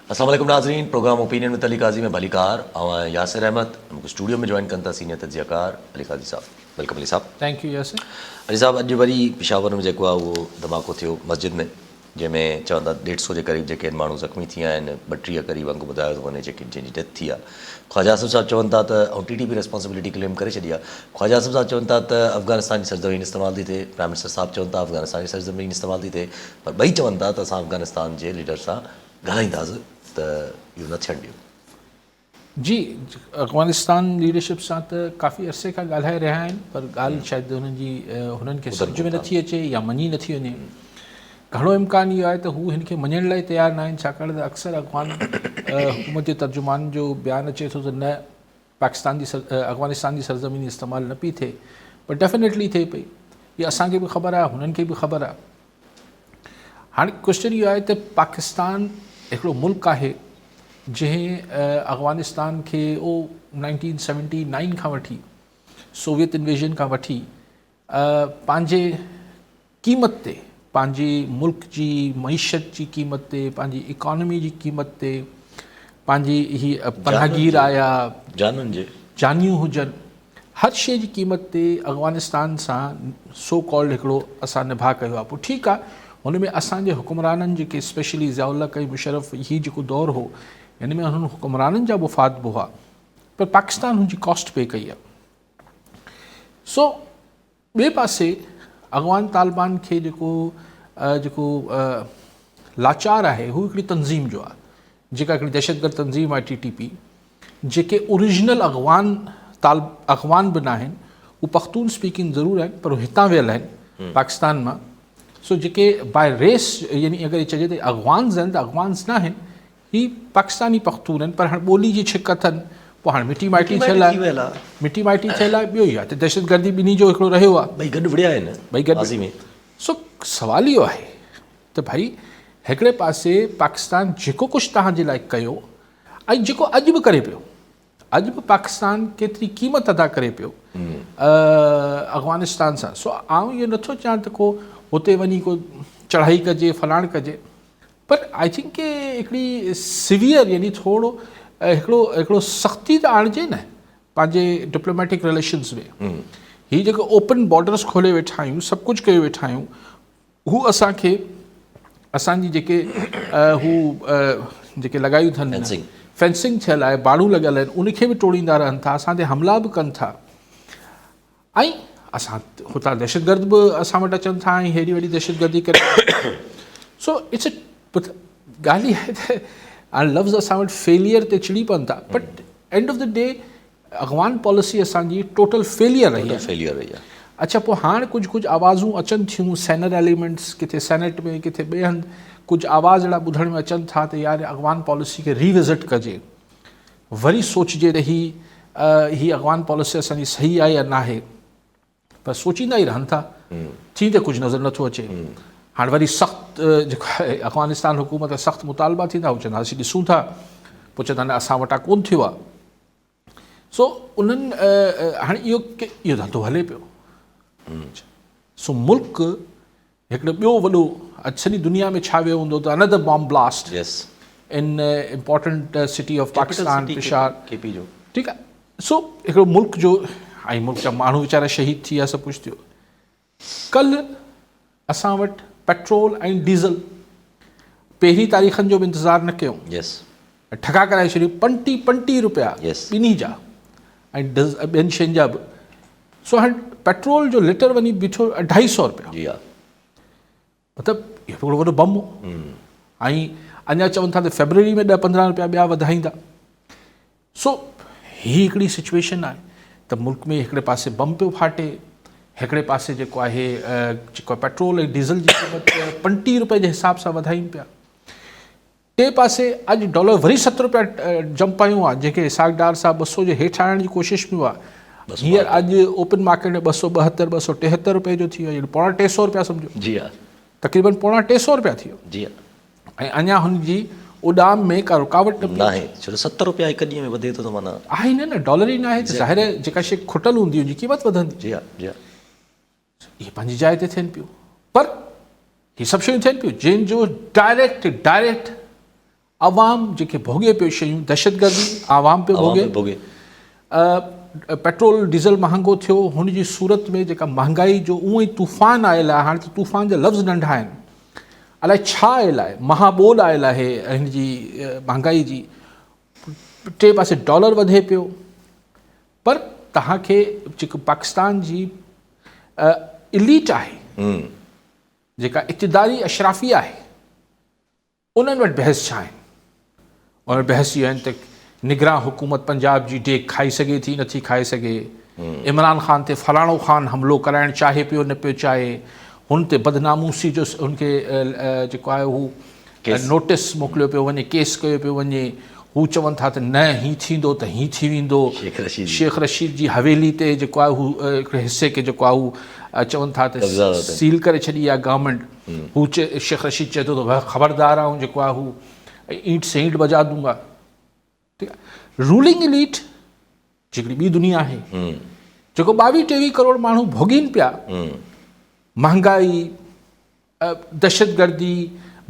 अस्सलाम वालेकुम नाज़रीन, प्रोग्राम ओपिनियन में अली काजी में भली कार और यासिर अहमद हमको स्टूडियो में ज्वाइन करता सीनियर तजियाकार अली काजी साहब। वेलकम अली साहब। Thank you Yasir. अली साहब, अॼु वरी पिशावर में जेको आहे उहो धमाको थियो मस्जिद में, जंहिंमें चवंदा 150 जे क़रीब जेके माण्हू ज़ख़्मी थी विया आहिनि, 32 क़रीब अंग ॿुधायो थो वञे जंहिंजी डेथ थी आहे। ख्वाजा आसिफ साहब चवनि था त ऐं टीटीपी रिस्पॉन्सिबिलिटी क्लेम करे छॾी आहे। ख्वाजा आसिफ साहब चवनि था त अफ़गानिस्तान जी सरज़मीन इस्तेमालु थी थिए, प्राइम मिनिस्टर साहब चवनि था अफ़गानिस्तान जी सरज़मीन इस्तेमालु थी थिए, पर ॿई चवनि था त असां अफ़गानिस्तान जे लीडर सां ॻाल्हाईंदासीं त इहो न थियणु ॾियो। जी, अफ़गानिस्तान लीडरशिप सां त काफ़ी अरसे खां ॻाल्हाए रहिया आहिनि, पर ॻाल्हि शायदि हुननि खे सम्झ में नथी अचे या मञी नथी वञे। घणो इम्कान इहो आहे त हू हिन खे मञण लाइ तयारु न आहिनि, छाकाणि त अक्सर हुकूमत जे तर्जुमान जो बयानु अचे थो त न अफ़गानिस्तान जी सरज़मीन इस्तेमालु न पई थिए, पर डेफिनेटली थिए पई। इहा असांखे बि ख़बर आहे, हुननि खे बि ख़बर आहे। हाणे क्वेश्चन इहो आहे त पाकिस्तान हिकिड़ो मुल्क आहे जंहिं अफ़गानिस्तान खे 1979 खां वठी सोवियत इन्वेजन खां वठी पंहिंजे क़ीमत ते, पंहिंजे मुल्क जी मईशत जी क़ीमत ते, पंहिंजी इकॉनमी जी क़ीमत ते, पंहिंजी ही पनाहगीर आया, जानियूं हुजनि, हर शइ जी क़ीमत ते अफ़गानिस्तान सां सो कॉल्ड हिकिड़ो असां निभा कयो आहे। पोइ ठीकु आहे, हुन में असांजे हुकुमराननि जेके स्पेशली ज़ियाउल हक़ ऐं मुशर्रफ ही जेको दौरु हो, हिन में हुननि हुकुमराननि जा मुफ़ाद बि हुआ, पर पाकिस्तान हुनजी कॉस्ट पे कई आहे। सो ॿिए पासे अफ़गान तालिबान खे जेको लाचार आहे हू हिकिड़ी तंज़ीम जो आहे, जेका हिकिड़ी दहशतगर्द तंज़ीम आहे TTP, जेके ओरिजिनल अफ़गान बि न आहिनि, हू पख्तून स्पीकिंग ज़रूरु आहिनि, पर हितां वियल आहिनि पाकिस्तान मां। सो जेके बाय रेस, यानी अगरि चइजे त अफ़गान्स आहिनि त अफ़गान्स न आहिनि, ही पाकिस्तानी पख्तून आहिनि, पर हाणे ॿोली जी छिक अथनि, पोइ हाणे मिटी माइटी थियल आहे, ॿियो ई आहे त दहशतगर्दी ॿिन्ही जो हिकिड़ो रहियो आहे, ॿई गॾु विड़िया आहिनि, ॿई गॾु में। सो सुवाल इहो आहे त भाई हिकिड़े पासे पाकिस्तान जेको कुझु तव्हांजे लाइ कयो ऐं जेको अॼु बि करे पियो, अॼु बि पाकिस्तान केतिरी क़ीमत अदा करे पियो अफ़गानिस्तान सां। सो आउं इहो नथो चाहियां त को हुते वञी को चढ़ाई कजे, फलाण कजे, पर आई थिंक के हिकिड़ी सिवियर, यानी थोरो हिकिड़ो सख़्ती त आणिजे न पंहिंजे डिप्लोमेटिक रिलेशन्स में। ही जेको ओपन बॉर्डर्स खोले वेठा आहियूं, सभु कुझु कयो वेठा आहियूं, हू असांखे असांजी जेके लॻायूं अथनि, फेंसिंग थियल आहे, बाड़ू लॻियल आहिनि, उनखे बि टोड़ींदा रहनि था, असां ते हमला बि कनि था, ऐं असां हुतां दहशतगर्द बि असां वटि अचनि था ऐं हेॾी वॾी दहशतगर्दी करे। सो इट्स ॻाल्हि इहा आहे त हाणे लफ़्ज़ असां वटि फेलियर ते चिड़ी पवनि था, but end of the day Afghan policy असांजी टोटल फेलियर रही आहे। अच्छा, पोइ हाणे कुझु आवाज़ूं अचनि थियूं, सैनर एलिमेंट्स, किथे सेनेट में, किथे ॿिए हंधि कुझु आवाज़ अहिड़ा ॿुधण में अचनि था त यार अफ़गान पॉलिसी खे रिविज़िट कजे, वरी सोचिजे त ही अफ़गान पॉलिसी असांजी सही आहे या न आहे, पर सोचींदा ई रहनि था, थी त कुझु नज़र नथो अचे। हाणे वरी सख़्तु जेको आहे अफ़गानिस्तान हुकूमत सख़्तु मुतालबा थींदा, हू चवंदा असीं ॾिसूं था, पोइ चवंदा न असां वटां कोन्ह थियो आहे। सो उन्हनि हाणे इहो धंधो हले पियो। सो मुल्क हिकिड़ो ॿियो वॾो, सॼी दुनिया में छा वियो हूंदो त another bomb blast in important city of Pakistan, Peshawar, ठीकु आहे। सो हिकिड़ो मुल्क जो, ऐं मुल्क जा माण्हू वीचारा शहीद थी विया, सभु कुझु थियो। कल्ह असां वटि पेट्रोल ऐं डीज़ल पहिरीं तारीख़नि जो बि इंतज़ारु न कयूं, ठगा कराए छॾियूं, 25 रुपया ॿिन्ही जा, ऐं ॿियनि शयुनि जा बि। सो हाणे पेट्रोल जो लीटर वञी बीठो 250 रुपया, मतिलबु इहो हिकिड़ो वॾो बम हो। ऐं अञा चवनि था त फेबरवरी में 10-15 रुपया ॿिया वधाईंदा। सो ही हिकिड़ी सिचुएशन आहे त मुल्क में हिकिड़े पासे बम पियो फाटे, हिकिड़े पासे जेको आहे पेट्रोल ऐं डीज़ल जी क़ीमत 25 रुपए जे हिसाब सां वधाइनि पिया। टे पासे अॼु डॉलर वरी 70 रुपया जंप आयूं आहे, जेके हिसाबदार साहब 200 जे हेठि आणण जी कोशिशि में हुआ। हींअर अॼु ओपन मार्केट में 272, 273 रुपए जो थी वियो, पौणा 300 रुपया सम्झो, जी हा, तक़रीबन पौणा 300 रुपया थी वियो, जी हा। ऐं अञा हुनजी उॾाम में का रुकावट न आहे, छो 70 रुपया हिकु ॾींहं में वधे थो त माना आहे न, डॉलर ई न आहे त ज़ाहिर आहे जेका शइ खुटल हूंदी हुनजी क़ीमत वधंदी। जी हा, जी हा, इहे पंहिंजी जाइ ते थियनि पियूं, पर हीअ सभु शयूं थियनि पियूं जंहिंजो डायरेक्ट आवाम जेके भोॻे पियो शयूं, दहशतगर्दी आवाम पियो भोॻे, पेट्रोल डीज़ल महांगो थियो, हुनजी सूरत में जेका महांगाई जो उहो ई तूफ़ान आयल आहे, हाणे त तूफ़ान जा लफ़्ज़ नंढा आहिनि, अलाए छा आयल आहे, महाॿोल आयल आहे हिनजी महांगाई जी, टे पासे डॉलर वधे पियो। पर तव्हांखे जेको पाकिस्तान जी इलीट आहे, जेका इक़्तिदारी अशराफ़ी आहे, उन्हनि वटि बहस छा आहिनि? उन्हनि बहस इहो आहिनि त निगरान हुकूमत पंजाब जी डेक खाई सघे थी, नथी खाई सघे, इमरान ख़ान ते फलाणो ख़ान हमिलो कराइणु चाहे पियो, न पियो चाहे, हुन ते बदनामूसी जो हुनखे जेको आहे हू नोटिस मोकिलियो पियो वञे, केस कयो पियो वञे, हू चवनि था त न हीअं थींदो त हीअं थी वेंदो। शेख रशीद जी हवेली ते जेको आहे हू हिकिड़े हिसे खे जेको आहे हू चवनि था त सील करे छॾी आहे गवर्नमेंट। हू शेख रशीद चए थो त ख़बरदार आऊं जेको आहे हू ईंट से ईंट बजा दूंगा। ठीकु आहे, रूलिंग इलीट हिकिड़ी ॿी दुनिया आहे, जेको 22-23 करोड़ माण्हू भोॻीनि पिया, महांगाई, दहशतगर्दी,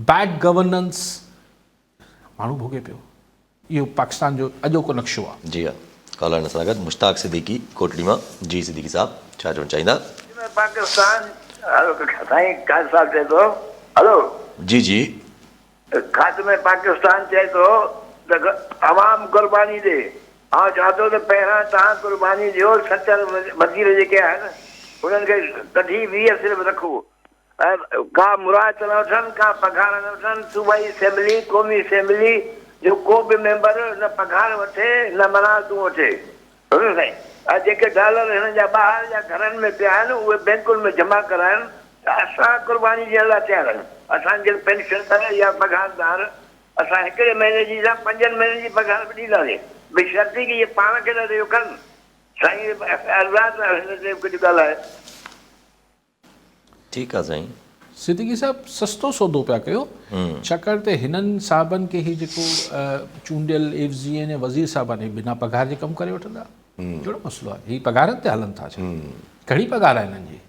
बैड गवर्नेंस, माण्हू भोॻे पियो। इहो पाकिस्तान जो अॼोको नक्शो आहे। जी हाँ, कॉलर सां गॾु मुश्ताक सिद्दीकी कोटड़ी मां। जी सिद्दीकी साहब, छा चवणु चाहींदा? पाकिस्तान साईं काज़ साहब चए थो, हलो जी जी, ख़ात्मे में पाकिस्तान चए थो त अवाम क़ुर्बानी ॾे। ऐं चवां थो त पहिरां तव्हां क़ुर्बानी ॾियो, 70 वज़ीर जेके आहिनि उन्हनि खे कढी 20 सिर्फ़ु रखो, का मुराद न वठनि, का पघार न वठनि। सूबाई असेंबली, क़ौमी असेंबली जो को बि मेंबर न पघार वठे, न मनातूं वठे। सम्झो साईं, जेके डॉलर हिन जा ॿाहिरि जा घरनि में पिया आहिनि उहे बैंकुनि में जमा कराइनि, त असां क़ुर्बानी ॾियण लाइ तयारु आहियूं। असांजे पेंशनर या पघारदार असां हिकिड़े महीने जी या 5 महीने जी पघार बि ॾींदासीं, बशर्ते कि इहे पाण खे न इहो कनि। साईं हिन ते कुझु ॻाल्हाए। ठीकु आहे साईं। सिद्दीकी साहब सस्तो सौदो पिया कयो, छाकाणि त हिननि साहबनि खे ही जेको चूंडियल एफज़ीएन ऐं वज़ीर साहबान बिना पघार जे कमु करे वठंदा, कहिड़ो मसइलो आहे? हीअ पघारनि ते हलनि था छा? घणी पघार आहे हिननि जी?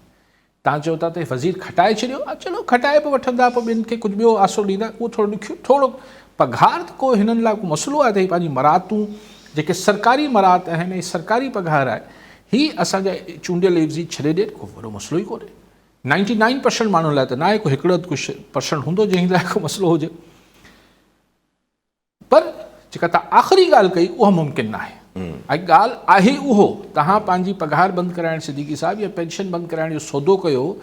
तव्हां चओ था त वज़ीर खटाए छॾियो, चलो खटाए बि वठंदा, पोइ ॿियनि खे कुझु ॿियो आसो ॾींदा, उहो थोरो ॾुखियो। थोरो पघार त को हिननि लाइ को मसइलो आहे त हीअ पंहिंजी मरातूं जेके सरकारी मरात आहिनि, सरकारी पघार आहे, हीअ असांजा चूंडियल एफज़ी छॾे ॾिए, को वॾो मसइलो ई कोन्हे। 99% माण्हुनि लाइ त न आहे, को हिकिड़ो कुझु % हूंदो जंहिं लाइ को मसइलो हुजे। पर जेका तव्हां आख़िरी ॻाल्हि कई उहा मुमकिन न आहे। ऐं ॻाल्हि आहे उहो, तव्हां पंहिंजी पघार बंदि कराइण सिद्दीकी साहब या पेंशन बंदि कराइण जो सौदो कयो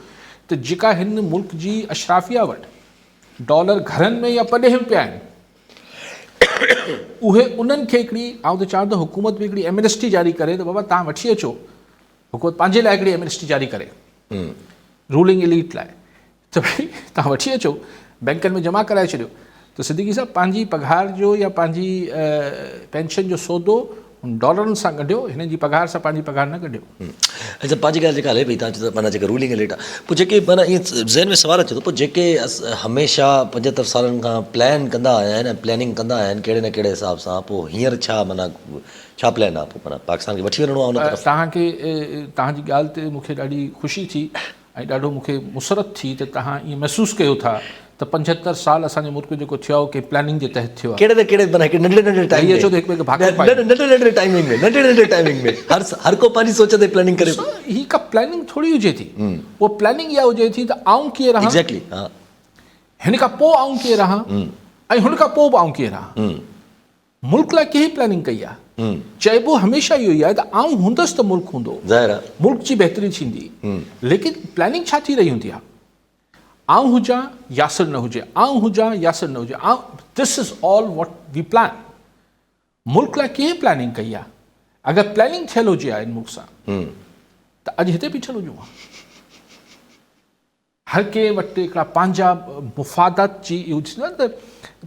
त जेका हिन मुल्क जी अशराफिया वटि डॉलर घरनि में या पॾे पिया आहिनि, उहे उन्हनि खे हिकिड़ी, आउं त चवां त हुकूमत बि हिकिड़ी एमनेस्टी जारी करे त बाबा तव्हां वठी अचो, हुकूमत पंहिंजे लाइ हिकिड़ी एमनेस्टी जारी करे रूलिंग इलीट लाइ, त भई तव्हां वठी अचो, बैंकनि में जमा कराए छॾियो। त सिद्दीकी साहब पंहिंजी पघार जो या पंहिंजी पेंशन जो सौदो डॉलरनि सां कढियो, हिननि जी पघार सां पंहिंजी पघार न कढियो। अच्छा, पंहिंजी ॻाल्हि जेका हले पई, तव्हां चओ माना जेका रूलिंग इलीट आहे, पोइ जेके माना ईअं ज़हन में सुवालु अचे थो, पोइ जेके हमेशह 75 सालनि खां प्लान कंदा आया आहिनि ऐं प्लैनिंग कंदा आया आहिनि कहिड़े न कहिड़े हिसाब सां, पोइ हींअर छा माना छा प्लान आहे? पोइ माना पाकिस्तान खे वठी वञिणो आहे उन तरफ़? तव्हांखे तव्हांजी ॻाल्हि ते मूंखे ॾाढी ख़ुशी थी ऐं ॾाढो मूंखे मुसरत थी त तव्हां ईअं महसूसु कयो था त 75 साल असांजे मुल्क जेको थियो आहे, के प्लानिंग जे तहत थियो आहे। कहिड़े न कहिड़े माना हिकु नंढे टाइमिंग में हर को पंहिंजी सोच ते प्लानिंग करे। ही का प्लानिंग थोड़ी हुजे थी, वो प्लानिंग इहा हुजे थी त आऊं कीअं रहां, एग्जैक्टली, हिन खां पोइ आऊं कीअं रहां ऐं हुन खां पोइ बि आऊं कीअं रहां। मुल्क लाइ कंहिं प्लानिंग कई आहे? चइबो हमेशह इहो ई आहे त आऊं हूंदसि त मुल्क हूंदो, मुल्क जी बहितरी थींदी, लेकिन प्लानिंग छा थी रही हूंदी आहे? आऊं हुजां यासिर न हुजे, आऊं हुजां यासिर न हुजे, this is all what we plan. मुल्क लाइ कीअं प्लानिंग कई आहे? अगरि प्लानिंग थियल हुजे आहे इन मुल्क सां त अॼु हिते बीठल हुजूं हा। हर कंहिं वटि हिकिड़ा पंहिंजा मुफ़ादात जी इहो थींदो आहे त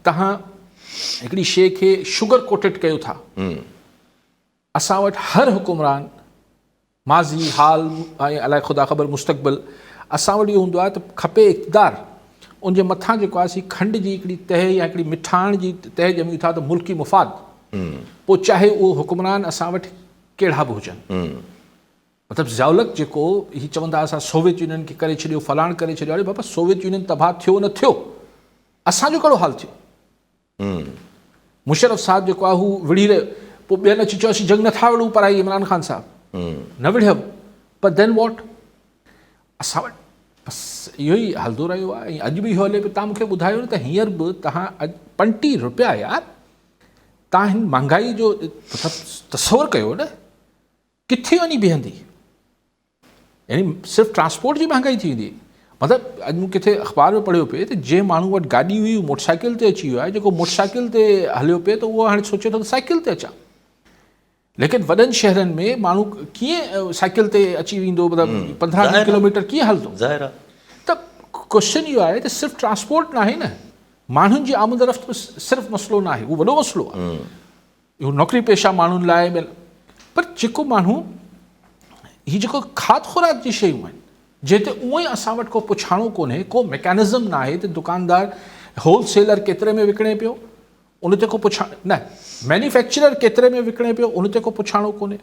तव्हां हिकिड़ी शइ खे शुगर कोटेड कयो था। असां वटि हर हुकुमरान माज़ी, हाल ऐं अलाए ख़ुदा ख़बर मुस्तक़बिल, असां वटि इहो हूंदो आहे त खपे इक़्तिदार, उनजे मथां जेको आहे असीं खंड जी हिकिड़ी तह या हिकिड़ी मिठाण जी तह ॼमियूं था त मुल्की मुफ़ाद, पोइ चाहे उहो हुकुमरान असां वटि कहिड़ा बि हुजनि। मतिलबु ज़ाउलक जेको हीअ चवंदा असां सोवियत यूनियन खे करे छॾियो, फलाण करे छॾियो, अरे बाबा सोवियत यूनियन तबाह थियो न थियो, असांजो कहिड़ो हाल थियो? मुशरफ साहिबु जेको आहे हू विढ़ी रहियो, पोइ ॿियनि अची चयोसीं जंग नथा विढ़ूं पढ़ाई इमरान ख़ान साहिबु न विढ़ियमि, पर देन वॉट, असां वटि बसि इहो ई हलंदो रहियो आहे। ऐं अॼु बि इहो हले पियो। तव्हां मूंखे ॿुधायो न त हींअर बि तव्हां अॼु 25 रुपया यार, तव्हां हिन महांगाई जो तसवुरु कयो न, किथे वञी बीहंदी? यानी सिर्फ़ु ट्रांसपोर्ट जी महांगाई थी वेंदी। मतिलबु अॼु मूं किथे अख़बार में पढ़ियो पिए त जंहिं माण्हू वटि गाॾी हुई मोटरसाइकिल ते अची वियो आहे, जेको मोटरसाइकिल ते हलियो पिए त उहो हाणे सोचे थो त साइकिल ते अचां। लेकिन वॾनि शहरनि में माण्हू कीअं साइकिल ते अची वेंदो, मतिलबु 15 किलोमीटर कीअं हलंदो? ज़ाहिर आहे। त क्वेश्चन इहो आहे त सिर्फ़ु ट्रांसपोर्ट न आहे न, माण्हुनि जी आमद रफ़्त सिर्फ़ु मसइलो न आहे, उहो वॾो मसइलो आहे। इहो नौकिरी पेशा माण्हुनि लाइ, पर जेको माण्हू हीअ जेको खाद खुराक जी शयूं आहिनि, जंहिं ते उहो ई असां वटि को पुछाणो कोन्हे, को मैकेनिज़म न आहे त दुकानदार होलसेलर केतिरे में विकिणे पियो उन ते को न मैन्युफैक्चरर केतिरे में विकिणे पियो उन ते को पुछाणो कोन्हे,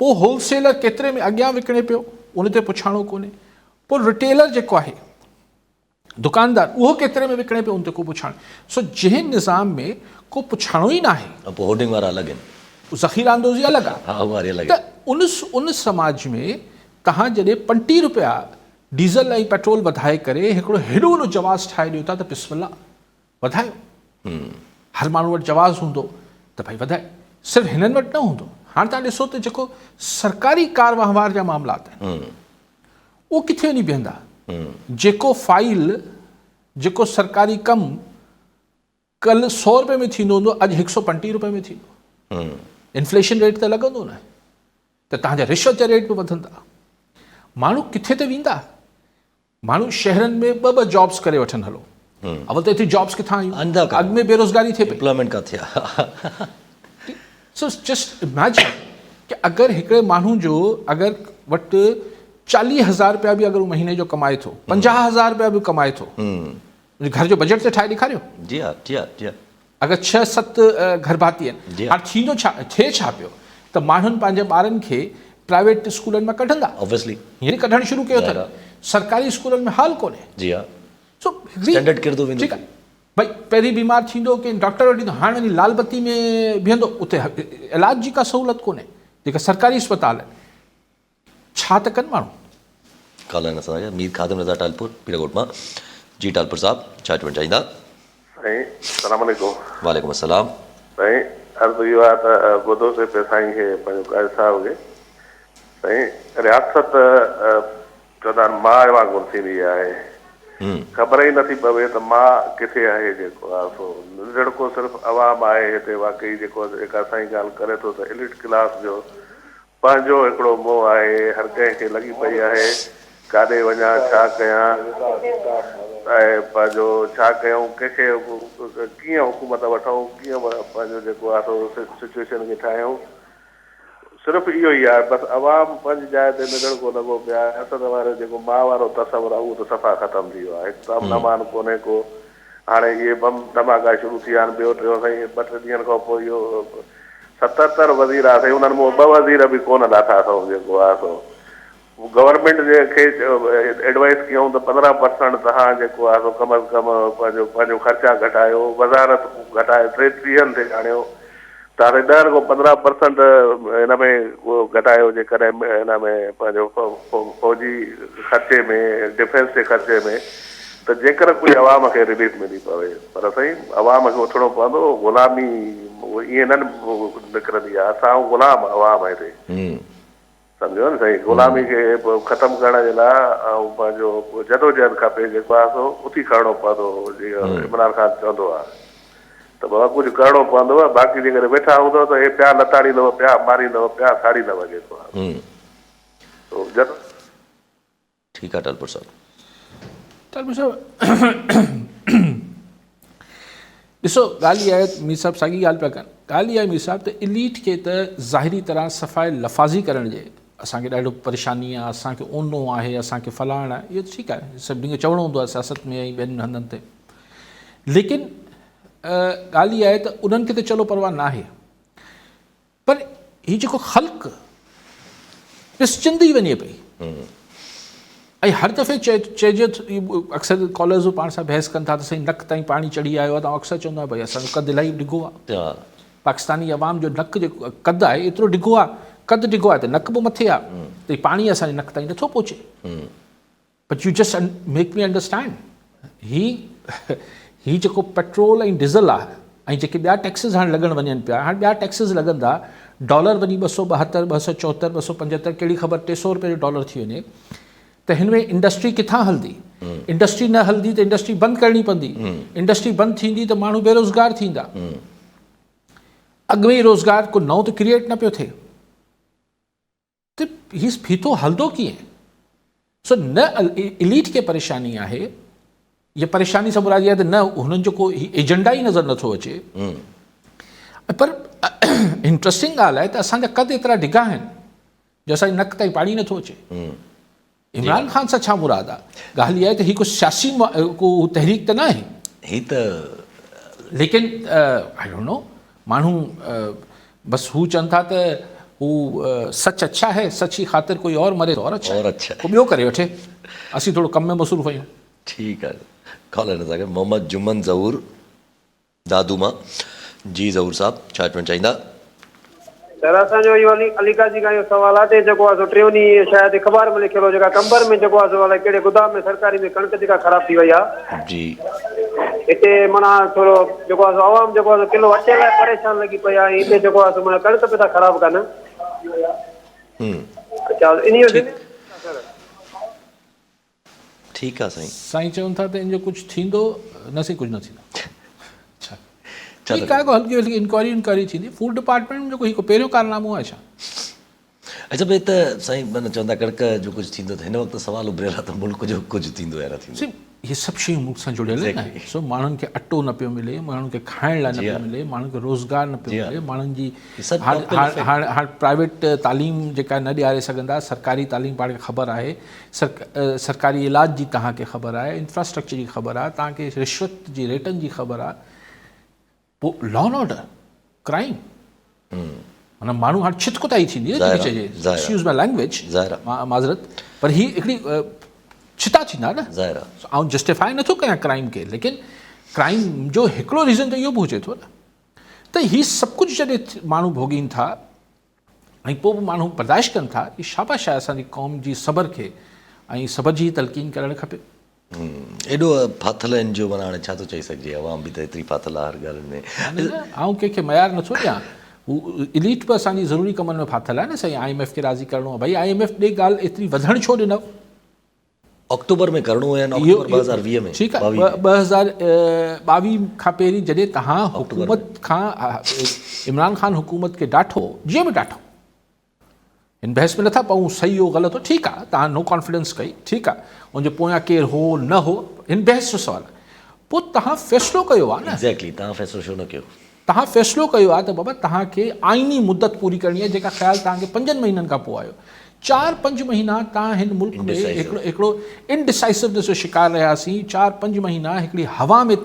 पोइ होलसेलर केतिरे में अॻियां विकिणे पियो उन ते पुछाणो कोन्हे, पोइ रिटेलर जेको आहे दुकानदार उहो केतिरे में विकिणे पियो उन ते को पुछाणो। सो जंहिं निज़ाम में को पुछाणो ई न आहे, पोइ होर्डिंग वारा अलॻि आहिनि, ज़ख़ीरा अंदोज़ी अलॻि आहे। हा उहा वारी अलॻि त उन समाज में तव्हां जॾहिं 25 रुपया डीज़ल ऐं पेट्रोल वधाए करे हिकिड़ो हेॾो वॾो जवाज़ ठाहे ॾियो था त बिस्मिल्लाह वधायो। हर माण्हू वटि जवाज़ हूंदो त भई वधाए, सिर्फ़ु हिननि वटि न हूंदो। हाणे तव्हां ॾिसो त जेको सरकारी कार वहिंवार जा मामलात आहिनि उहो किथे वञी बीहंदा? जेको फाइल, जेको सरकारी कमु कल्ह 100 रुपए में थींदो हूंदो, अॼु 135 रुपए में थींदो। इन्फ्लेशन रेट त लॻंदो न, त तव्हांजा रिश्वत जा रेट बि वधंदा। माण्हू किथे त वेंदा? माण्हू शहरनि में ॿ जॉब्स करे वठनि। हलो अवल त हिते जॉब्स किथां आयूं? अॻु में बेरोज़गारी थिए पई, एम्प्लॉयमेंट किथे आहे? सो जस्ट इमेजिन कि अगरि हिकिड़े माण्हू जो अगरि वटि 40,000 रुपया बि अगरि महीने जो कमाए थो, 50,000 रुपया बि कमाए थो, घर जो बजट त ठाहे ॾेखारियो। जी हा, जी हा, जी हा। अगरि 6-7 घर भाती आहिनि, हाणे थींदो छा, थिए छा पियो त माण्हुनि पंहिंजे ॿारनि खे प्राइवेट स्कूलनि मां कढंदा, ऑब्वियसली हींअर कढणु शुरू कयो अथनि। सरकारी स्कूलनि में हाल कोन्हे। जी हा, सो स्टैंडर्ड किरदो वेंदो। ठीकु आहे, भई पहिरीं बीमार थींदो कि डॉक्टर वटि ईंदो, हाणे वञी लाल बत्ती में बीहंदो, उते इलाज जी का सहूलियत कोन्हे जेका सरकारी अस्पताल आहिनि। छा त कनि माण्हू? ॻाल्हाइण असां मीर ख़ादिम रज़ा टालपुर पीराकोट मां। जी टालपुर साहिबु छा चवणु चाहींदा? साईं सलाम अलैकुम। वालेकुम अस्सलाम। साईं अर्ज़ु इहो आहे त ॿुधोसीं पियो साईं खे पंहिंजो क़ाइद साहिब खे, साईं रियासत चवंदा आहिनि माउ वांगुरु थींदी आहे, ख़बर ई नथी पवे त माउ किथे आहे। जेको आहे सो लड़को सिर्फ़ु अवाम आहे हिते। वाक़ई जेका साईं ॻाल्हि करे थो त एलिट क्लास जो पंहिंजो हिकिड़ो मोह आहे, हर कंहिंखे लॻी पई आहे काॾे वञा, छा कयां, ऐं पंहिंजो छा कयूं, कंहिंखे कीअं हुकूमत वठूं, कीअं पंहिंजो जेको आहे सो सिचुएशन खे ठाहियूं। सिर्फ़ु इहो ई आहे, बसि अवाम पंहिंजी जाइ ते मिलण को लॻो पिया आहे। असद वारो जेको माउ वारो तस्वुरु आहे उहो त सफ़ा ख़तमु थी वियो आहे। हिकु त अमन कोन्हे को। हाणे इहे बम धमाका शुरू थी विया आहिनि। ॿियो टियों साईं 2-3 ॾींहंनि खां पोइ इहो 77 वज़ीर आहे साईं, उन्हनि मूं 2 वज़ीर बि कोन लाथा अथऊं। जेको आहे सो गवर्नमेंट जे खे एडवाइस कयूं त 15% तव्हां जेको आहे सो कम अज़ कम पंहिंजो ख़र्चा घटायो, वज़ारत घटाए 33 ते आणियो। तव्हां 10 खां 15% हिन में उहो घटायो जेकॾहिं हिन में पंहिंजो फ़ौजी ख़र्चे में, डिफेंस जे ख़र्चे में, त जेकर कोई अवाम खे रिलीफ मिली पवे। पर साईं अवाम खे उथणो पवंदो। ग़ुलामी ईअं न निकिरंदी आहे। असां ग़ुलाम अवाम हिते, सम्झो न साईं। ग़ुलामी खे ख़तमु करण जे लाइ ऐं पंहिंजो जदोजहद खपे, जेको आहे सो उथी खणणो पवंदो। जीअं इमरान ख़ान चवंदो आहे त बाबा कुझु करिणो पवंदो। बाक़ी जेकॾहिं वेठा हूंदव त हे पिया लताड़ींदव, पिया मारींदव, पिया साड़ींदव। जेको आहे ठीकु आहे टालपुर साहिबु। टालपुर साहिबु ॾिसो, ॻाल्हि इहा आहे, मीर साहिबु साॻी ॻाल्हि पिया कनि। ॻाल्हि इहा आहे मीर साहिबु त इलीट खे त ज़ाहिरी तरह सफ़ाई लफ़ाज़ी करण जे असांखे ॾाढो परेशानी आहे, असांखे ऊनो आहे, असांखे फलाइणु आहे, इहो ठीकु आहे, सभिनी खे चवणो हूंदो आहे सियासत में ऐं ॿियनि हंधनि ते। लेकिन ॻाल्हि इहा आहे त उन्हनि खे त चलो परवाह न आहे, पर हीउ जेको ख़ल्क़ पिसजंदी वञे पई, ऐं हर दफ़े चइजे अक्सर कॉलर्स पाण सां बहस कनि था त साईं नक ताईं पाणी चढ़ी आयो आहे, तव्हां अक्सर चवंदा आहियो भई असांजो कदु इलाही डिघो आहे, हा पाकिस्तानी अवाम जो नक जेको कदु आहे एतिरो डिघो आहे, कदु डिघो आहे त नक बि मथे आहे, त पाणी असांजे नक ताईं नथो पहुचे। But U just make me understand, ही जेको पेट्रोल ऐं डीज़ल आहे ऐं जेके ॿिया टैक्सिस हाणे लॻण वञनि पिया, हाणे ॿिया टैक्सिस लॻंदा, डॉलर वञी 272, 274, 275 कहिड़ी ख़बर 300 रुपए जो डॉलर थी वञे, त हिन में इंडस्ट्री किथां हलंदी? इंडस्ट्री न हलंदी त इंडस्ट्री बंदि करणी पवंदी, इंडस्ट्री बंदि थींदी त माण्हू बेरोज़गार थींदा, अॻु में ई रोज़गार को नओं त क्रिएट न पियो थिए, त हीउ फीथो हलंदो कीअं? सो न इलीट खे परेशानी आहे, ये परेशानी सां मुराद आहे त न हुननि जो को एजेंडा ई नज़र नथो अचे। पर इंट्रस्टिंग ॻाल्हि आहे त असांजा कद एतिरा डिघा आहिनि जो असांजी नक ताईं पाणी नथो अचे। इमरान खान सां छा मुराद आहे? ॻाल्हि इहा आहे त हीउ को सियासी को तहरीक त न आहे ही त, लेकिन आई डोंट नो, माण्हू बसि हू चवनि था त हू सच अच्छा है, सच की ख़ातिर कोई और मरे तो और अच्छा, को ॿियो करे वठे, असीं थोरो कम में मसरूफ़ आहियूं। ठीकु आहे। कॉलर असांखे मोहम्मद जुमन ज़हूर दादूमा। जी ज़हूर साहब, छा चवणु चाहींदा? सर असांजो इहो अली काजी खां इहो सवाल आहे त जेको आहे सो टियों ॾींहुं शायदि अख़बार में लिखियलु हो, जेका कंबर में जेको आहे सो अलाए कहिड़े गोदाम में सरकारी में कणिक जेका ख़राब थी वई आहे जी, हिते माना थोरो जेको आहे सो आवाम जेको आहे सो किलो अटे लाइ परेशान लॻी पई आहे, हिते जेको आहे सो माना कणिक बि था ख़राब कनि। अच्छा, इन जो ठीकु आहे साईं। साईं चवनि था त इन जो कुझु थींदो न, साईं कुझु न थींदो। अच्छा, ठीकु आहे, को हल्की हल्की इंक्वायरी थींदी। फूड डिपार्टमेंट में जेको हिकु पहिरियों कारनामो आहे छा? अच्छा भई, त साईं माना चवंदा कणिक जो कुझु थींदो, त हिन वक़्तु सुवाल उभिरियल आहे त मुल्क जो कुझु थींदो या न थींदो? इहे सभु शयूं मुल्क सां जुड़ियल आहिनि। सो माण्हुनि खे अटो न पियो मिले, माण्हुनि खे खाइण लाइ न पियो मिले, माण्हुनि खे रोज़गार न पियो मिले, माण्हुनि जी हाणे प्राइवेट तालीम जेका न ॾियारे सघंदा, सरकारी तालीम पाण खे ख़बर आहे, सरकारी इलाज जी तव्हांखे ख़बर आहे, इंफ्रास्ट्रक्चर जी ख़बर आहे, तव्हांखे रिश्वत जी रेटनि जी ख़बर आहे, पोइ लॉ एंड ऑर्डर, क्राइम, माना माण्हू हाणे छितकुताई थींदी आहे, चइजे एक्सक्यूज़ माय लैंग्वेज, माज़रत, पर ही हिकिड़ी छिता थींदा न। आउं जस्टिफाई नथो कयां क्राइम खे, लेकिन क्राइम जो हिकिड़ो रीज़न त इहो बि हुजे थो न, त हीउ सभु कुझु जॾहिं माण्हू भोगीनि था ऐं पोइ बि माण्हू बर्दाश्त कनि था, ही शाबाश आहे असांजी क़ौम जी सबर खे ऐं सबर जी तलक़ीन करणु खपे। एॾो फाथल आहिनि जो माना हाणे छा थो चई सघिजे, अवाम बि त एतिरी फाथल आहे हर ॻाल्हि में। आउं कंहिंखे मयार नथो ॾियां, हू इलीट बि असांजी ज़रूरी कमनि में फाथल आहे न। साईं IMF खे राज़ी करिणो आहे, भई IMF ॾे ॻाल्हि एतिरी वधणु छो ॾिनो? अक्टूबर में करिणो आहे, अक्टूबर 2020 में। ठीकु आहे, 2022 खां पहिरीं जॾहिं तव्हां हुकूमत खां इमरान ख़ान हुकूमत खे ॾाठो, जीअं बि ॾाठो, हिन बहस में नथा पऊं सही हो ग़लति हो, ठीकु आहे, तव्हां नो कॉन्फिडेंस कई, ठीकु आहे, उनजे पोयां केरु हो न हो, हिन बहस जो सुवालु आहे। पोइ तव्हां फ़ैसिलो कयो आहे न। एग्ज़ैक्टली, तव्हां फ़ैसिलो छो न कयो? तव्हां फ़ैसिलो कयो आहे त बाबा तव्हांखे आइनी मुद्दत पूरी करणी आहे, जेका ख़्यालु तव्हांखे 5 महीननि खां पोइ आयो। 4-5 महीना तव्हां हिन मुल्क में हिकिड़ो इनडिसाइसिवनेस जो शिकार रहियासीं। 4-5 महीना हिकिड़ी हवा में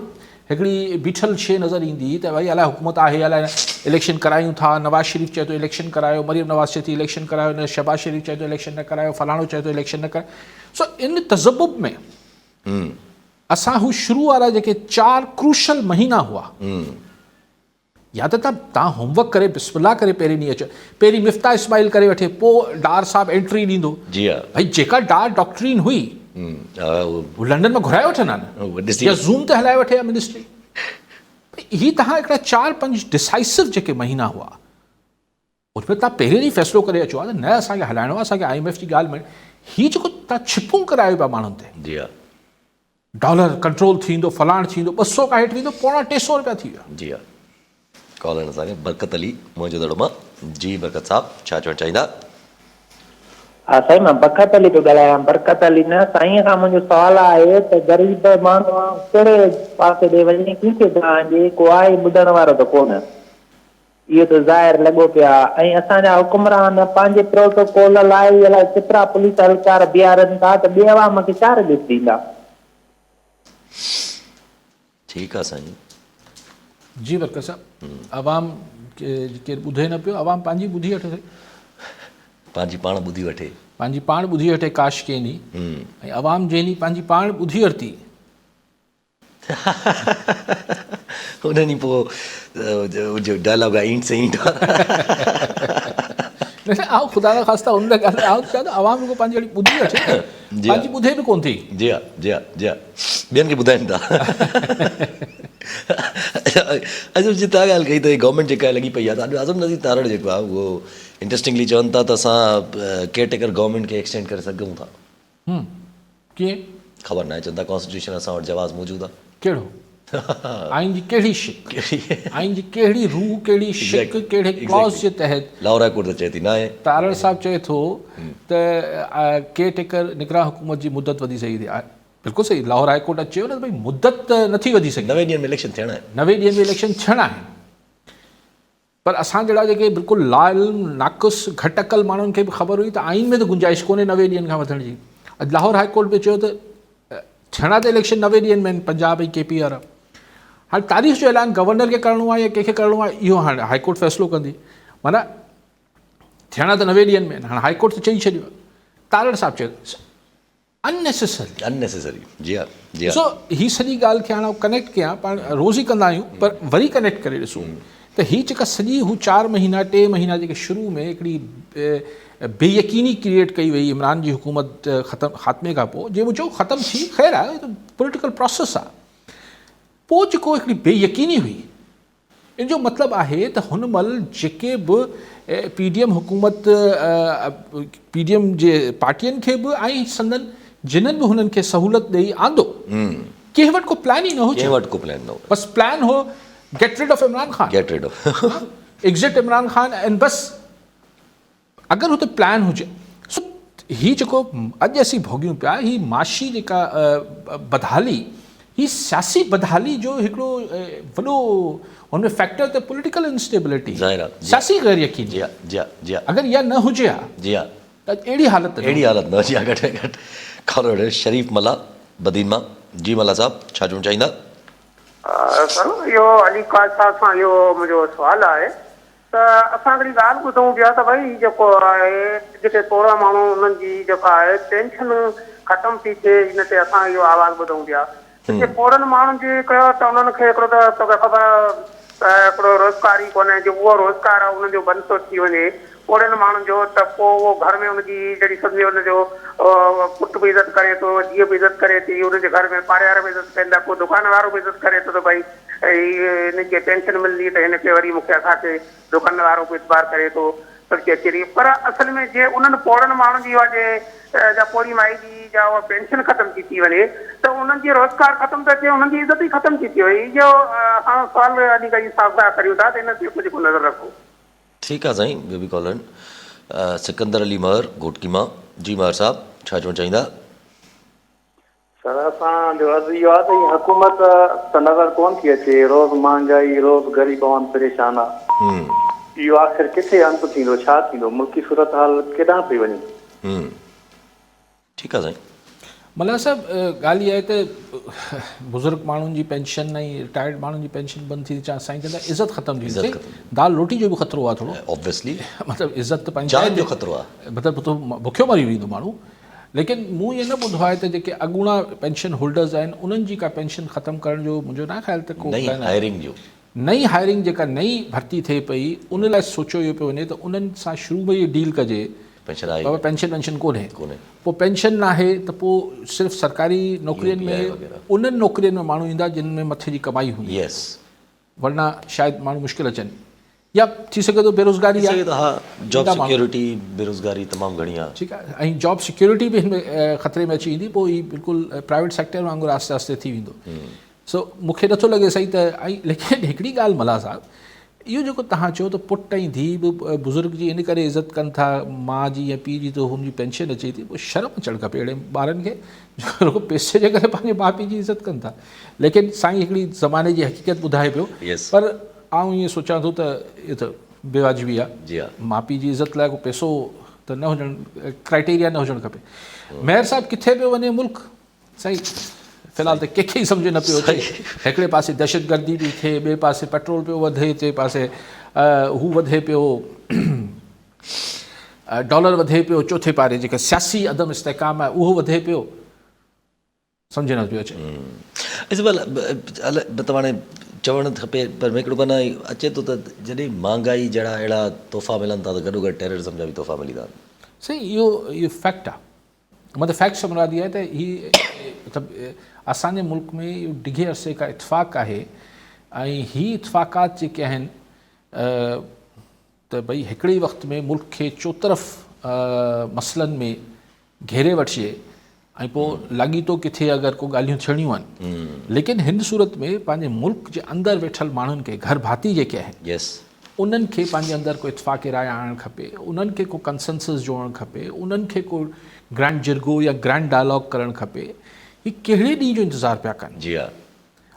हिकिड़ी बीठल शइ नज़र ईंदी त भई अलाए हुकूमत आहे, अलाए इलेक्शन करायूं था, नवाज़ शरीफ़ चए थो इलेक्शन करायो, मरियम नवाज़ चए थी इलेक्शन करायो, न शहबाज शरीफ़ चए थो इलेक्शन न करायो, फलाणो चए थो इलेक्शन न करायो। सो इन तज़ब्बुब में असां हू शुरू वारा जेके 4 क्रूशल महीना हुआ, या त तव्हां होमवर्क करे बिस्मिल्लाह करे पहिरीं ॾींहुं अचो, पहिरीं मिफ्ता इस्माइल करे वठे, पोइ डार साहब एंट्री ॾींदो। जी हा, भई जेका डार डॉक्ट्रीन हुई हू लंडन में घुराए वठंदा न, या ज़ूम ते हलाए वठे मिनिस्ट्री। ही तव्हां हिकिड़ा 4-5 डिसाइसिव जेके महीना हुआ, उनमें तव्हां पहिरें ॾींहुं फ़ैसिलो करे अचो आहे त न असांखे हलाइणो आहे, असांखे IMF जी ॻाल्हि में हीउ जेको तव्हां छिपूं करायो पिया माण्हुनि ते, जी हा, डॉलर कंट्रोल थींदो, फलाण थींदो, 200 खां हेठि वेंदो, 250 रुपया थी विया। जी हा। कॉलर असांखे बरकत अली मुंहिंजो दड़ो मां। जी बरकत साहब, छा चवणु चाहींदा? हा साईं, मां बरकत अली पियो ॻाल्हायां। बरकत अली न, साईं खां मुंहिंजो सुवालु आहे त ग़रीब माण्हू कहिड़े पासे ॾे वञे, कंहिंखे तव्हांजे को आहे ॿुधण वारो त कोन, इहो त ज़ाहिर लॻो पियो आहे। ऐं असांजा हुकुमरान पंहिंजे प्रोटोकॉल लाइ अलाए केतिरा पुलिस एहलकार बीहारनि था, त ॿिए अवाम खे छा रिलीफ ॾींदा? ठीकु आहे साईं। जी बरकत साहब, अवाम केरु ॿुधे न पियो, अवाम पंहिंजी ॿुधी वठे, पंहिंजी पाण ॿुधी वठे। पंहिंजी पाण ॿुधी वठे काश केनी ऐं आवाम जेनी पंहिंजी पाण ॿुधी वरिती उन ॾींहुं पोइ डायलॉग आहे ईंट से ईंट आउं ख़ुदा न ख़ास्ता हुन लाइ ॻाल्हि आउं चवां थो आवाम रुॻो पंहिंजी अहिड़ी ॿुधी वठे पंहिंजी ॿुधे बि कोन थी जी हा जी हा जी हा ॿियनि खे ॿुधाइनि था अॼु जी तव्हां ॻाल्हि कई त गवर्नमेंट जेका लॻी पई आहे त आज़म नज़ीर तारड़ जेको आहे उहो इंट्रस्टिंगली चवनि था त असां केयरटेकर गवर्नमेंट खे एक्सटेंड करे सघूं था कीअं ख़बर न आहे चवनि था कॉन्स्टिट्यूशन असां वटि जवाज़ मौजूदु आहे कहिड़ो आइन जी कहिड़ी शिक आइन जी कहिड़ी रूह कहिड़ी शिक कहिड़े क्लॉज जे तहत लाहौर हाई कोर्ट त चए थी न आहे तारड़ साहिबु चए थो त केयरटेकर निगरान हुकूमत जी मुदत वधी सघी थी बिल्कुलु सही लाहौर हाई कोर्ट चयो न भई मुदत त नथी वधी सघे 90 ॾींहंनि में इलेक्शन थियणा आहिनि 90 ॾींहंनि में इलेक्शन थियणा आहिनि पर असां जहिड़ा जेके बिल्कुलु लाइल्म नाक़ुस घटि अकल माण्हुनि खे बि ख़बर हुई त आइन में त गुंजाइश कोन्हे 90 ॾींहंनि खां वधण जी अॼु लाहौर हाई कोर्ट बि चयो त थियणा त इलेक्शन 90 ॾींहंनि में पंजाब ऐं KP वारा हाणे तारीख़ जो ऐलान गवर्नर खे करिणो आहे या कंहिंखे करिणो आहे इहो हाणे हाईकोर्ट फ़ैसिलो कंदी माना थियणा त 90 ॾींहंनि में हाणे हाईकोर्ट त चई छॾियो तारड़ साहिबु चयो अननेसेसरी जी हा जी हा सो ही सॼी ॻाल्हि खे हाणे कनेक्ट कयां पाण रोज़ ई कंदा आहियूं पर वरी कनेक्ट करे ॾिसूं त हीअ जेका सॼी हू 4 महीना 3 महीना जेके शुरू में हिकिड़ी बेयकीनी क्रिएट कई वई इमरान जी हुकूमत ख़ात्मे खां पोइ जे मुंहिंजो ख़तमु थी ख़ैरु आहे त पॉलिटिकल प्रोसेस आहे पोइ जेको हिकिड़ी बेयकीनी हुई इन जो मतिलबु आहे त हुन महिल जेके बि PDM हुकूमत PDM जे पार्टियुनि खे बि ऐं संदन जिन्हनि बि हुननि खे सहूलियत ॾेई आंदो कंहिं वटि को प्लान ई न हो कंहिं वटि को प्लान न हो बसि प्लान हो get rid of Imran Khan get rid of exit Imran Khan ऐं बसि अगरि हुते प्लान हुजे सो हीअ जेको अॼु असीं भोॻियूं पिया हीअ माशी जेका बदहाली ही सियासी बदहाली जो हिकिड़ो वॾो हुनमें फैक्टर त पॉलिटिकल इंस्टेबिलिटी सियासी गैर यकीन जी हा जी हा जी हा अगरि इहा न हुजे हा जी हा त अहिड़ी हालत न हुजे हा घटि में घटि ख़बर शरीफ़ मला बदीन मां जी मला साहिबु छा चवणु चाहींदा सर इहो अली ख़ान साहिब सां इहो मुंहिंजो सुवालु आहे त असां हिकिड़ी ॻाल्हि ॿुधूं पिया त भई जेको आहे जेके थोरा माण्हू उन्हनि जी जेका आहे पेंशन ख़तमु थी थिए हिन ते असां इहो आवाज़ु ॿुधूं पिया जे पोड़नि माण्हुनि जी कयो त उन्हनि खे हिकिड़ो त तोखे ख़बर हिकिड़ो रोज़गार ई कोन्हे जो उहो रोज़गार आहे उन्हनि जो बंदि थो थी वञे पोड़नि माण्हुनि जो त पोइ उहो घर में हुनजी जहिड़ी सम्झे हुनजो पुटु बि इज़त करे थो धीअ बि इज़त करे थी हुनजे घर में पाड़े वारा बि इज़त कनि था पोइ दुकान वारो बि इज़त करे थो त भई हिनखे पेंशन मिलंदी त हिनखे वरी मूंखे असांखे दुकान वारो बि इतबार करे थो सड़के अचे थी पर असल में जे उन्हनि पोड़नि माण्हुनि जी उहा जे पोड़ी माई जी जा उहा पेंशन ख़तमु थी वञे त उन्हनि जी रोज़गार ख़तमु थो थिए उन्हनि जी इज़त ई ख़तमु थी वई इहो असां सुवाल अॼु काई साफ़ साफ़ करियूं था त हिन ते कुझु नज़र रखो ठीकु आहे साईं ॿियो बि कॉल आहिनि सिकंदर अली महर घोटकी मां जी महर साहिबु छा चवणु चाहींदा सर असांजो अर्ज़ु इहो आहे त हीअ हुकूमत त नज़र कोन थी अचे रोज़ महांगाई रोज़ ग़रीब आवाम परेशान आहे इहो आख़िर किथे अंत थींदो छा थींदो मुल्की सूरत हाल केॾांहुं पई वञे ठीकु आहे साईं मला साहिबु ॻाल्हि इहा आहे त बुज़ुर्ग माण्हुनि जी पेंशन ऐं रिटायर्ड माण्हुनि जी पेंशन बंदि थी चवां साईं चवंदा इज़त ख़तमु थी थिए दाल रोटी जो बि ख़तरो आहे थोरो ऑब्वियसली मतिलबु इज़त त जान जो ख़तरो आहे मतिलबु तो बुखियो मरी वेंदो माण्हू लेकिन मूं इहो न ॿुधो आहे त जेके अॻूणा पेंशन होल्डर्स आहिनि उन्हनि जी का पेंशन ख़तमु करण जो मुंहिंजो न ख़्यालु त को हायरिंग जो नई हायरिंग जेका नई भर्ती थिए पई उन लाइ सोचियो इहो पियो वञे त उन्हनि सां शुरू में इहो डील कजे बाबा पेंशन कोन्हे पोइ पेंशन न आहे त पोइ सिर्फ़ु सरकारी नौकिरियुनि में उन्हनि नौकिरियुनि में माण्हू ईंदा जिन में मथे जी कमाई हूंदी वरना शायदि माण्हू मुश्किल अचनि या थी सघे थो बेरोज़गारी आहे जॉब सिक्योरिटी बेरोज़गारी तमामु घणी आहे ठीकु आहे ऐं जॉब सिक्योरिटी बि हिन में ख़तरे में अची वेंदी पोइ हीउ बिल्कुलु प्राइवेट सेक्टर वांगुरु आस्ते आस्ते थी वेंदो सो मूंखे नथो लॻे सही त ऐं लेकिन हिकिड़ी ॻाल्हि मला साहिबु इहो जेको तव्हां चयो त पुटु ऐं धीउ बि बुज़ुर्ग जी इन करे इज़त कनि था माउ जी या पीउ जी त हुनजी पेंशन अचे थी पोइ शर्म अचणु खपे अहिड़े ॿारनि खे जो रुॻो पैसे जे करे पंहिंजे माउ पीउ जी इज़त कनि था लेकिन साईं हिकिड़ी ज़माने जी हक़ीक़त ॿुधाए पियो पर आउं ईअं सोचां थो त इहो त बेवाजिबी आहे माउ पीउ जी इज़त लाइ को पैसो त न हुजणु क्राइटेरिया न हुजणु खपे मेयर साहिबु किथे पियो वञे मुल्क साईं फ़िलहालु त कंहिंखे ई सम्झ न पियो अचे हिकिड़े पासे दहशतगर्दी बि थिए ॿिए पासे पेट्रोल पियो वधे टे पासे हू वधे पियो डॉलर वधे पियो, चौथे पारे जेका सियासी अदम इस्तेकाम आहे उहो वधे पियो, सम्झ न पियो अचे। मतिलबु हाणे चवणु खपे, पर हिकिड़ो माना अचे थो त जॾहिं महांगाई जहिड़ा अहिड़ा तोहफ़ा मिलनि था त गॾोगॾु टेररिज़म जा बि तोहफ़ा मिली था। सही, इहो फैक्ट आहे। मतिलबु फैक्ट सां मुराद इहा आहे त हीअ मतिलबु असांजे मुल्क में इहो डिघे अरसे खां इतफ़ाक़ आहे ऐं हीअ इतफ़ाक़ात जेके आहिनि त भई हिकिड़े ई वक़्त में मुल्क खे चोतरफ़ मसइलनि में घेरे वठिजे ऐं पोइ लॻी थो किथे अगरि को ॻाल्हियूं थियणियूं आहिनि, लेकिन हिन सूरत में पंहिंजे मुल्क जे अंदरि वेठल माण्हुनि खे, घर भाती जेके आहिनि, उन्हनि खे पंहिंजे अंदरि को इतफ़ाक़ राय आणणु खपे, उन्हनि खे को कंसेंसस जोड़णु खपे, उन्हनि खे को ग्रैंड जिरगो या ग्रैंड डायलॉग करणु खपे। हीअ कहिड़े ॾींहं जो इंतज़ारु पिया कनि? जी हा,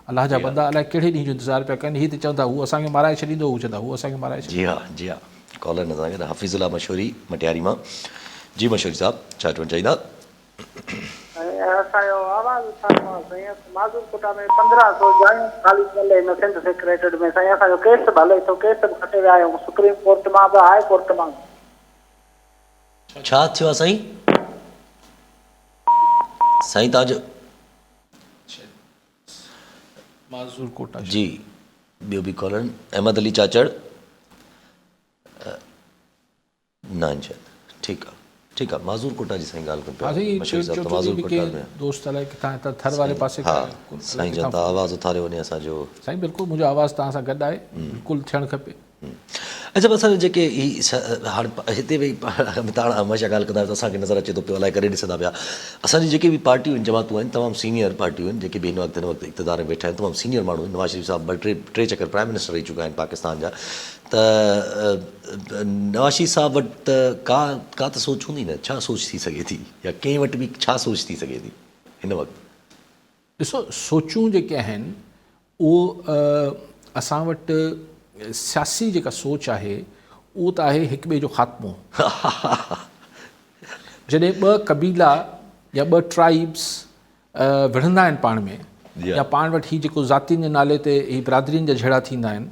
अलाह जा बंदा अलाए कहिड़े ॾींहं जो इंतज़ारु पिया कनि। हीअ त चवंदा हू असांखे माराए छॾींदो, हू चवंदा हू असांखे माराए छॾींदो। जी हा, जी हा। कॉलर न असांखे हफ़ीज़ुल्लाह मशहूरी मटियारी मां। जी मशहूरी साहब, छा चवणु चाहींदा? असांजो आवाज़ साईं माज़ूर कोटा में 1500 जायूं ख़ाली थियल आहिनि सिंध सेक्रेटरी में। साईं असांजो केस बि हले थो, केस बि खटे विया आहियूं सुप्रीम कोर्ट मां बि, हाई कोर्ट मां। छा थियो आहे साईं? साईं तव्हांजो माज़ूर कोटा जी, ॿियो बि कॉलर अहमद अली चाचड़ न ठीकु आहे, ठीकु आहे। माज़ूर कोटा जी साईं ॻाल्हि कनि पिया। दोस्त अलाए किथां हितां थर वारे पासे साईं जन त आवाज़ उथारियो वञे असांजो। साईं बिल्कुलु मुंहिंजो आवाज़ तव्हां सां गॾु आहे, बिल्कुलु थियणु खपे। अच्छा, असांजे जेके हाणे हिते वेही तव्हां हमेशह ॻाल्हि कंदा आहियो त असांखे नज़र अचे थो पियो, अलाए करे ॾिसंदा पिया असांजी जेके बि पार्टियूं आहिनि, जमातूं आहिनि, तमामु सीनियर पार्टियूं आहिनि जेके बि हिन वक़्तु इक़्तिदार में वेठा आहिनि, तमामु सीनियर माण्हू आहिनि। नवाज़ शरीफ़ साहब टे चकर प्राइम मिनिस्टर रही चुका आहिनि पाकिस्तान जा। त नवाज़ शरीफ़ साहब वटि त का त सोच हूंदी न, छा सोच थी सघे थी, या कंहिं वटि बि छा सोच थी सघे थी हिन वक़्तु? ॾिसो, सोचूं जेके आहिनि उहो असां वटि सियासी जेका सोच आहे उहो त आहे हिक ॿिए जो ख़ात्मो। जॾहिं ॿ कबीला या ॿ ट्राइब्स विढ़ंदा आहिनि पाण में, या पाण वटि हीउ जेको ज़ातियुनि जे नाले ते ही बिरादरियुनि जा झेड़ा थींदा आहिनि,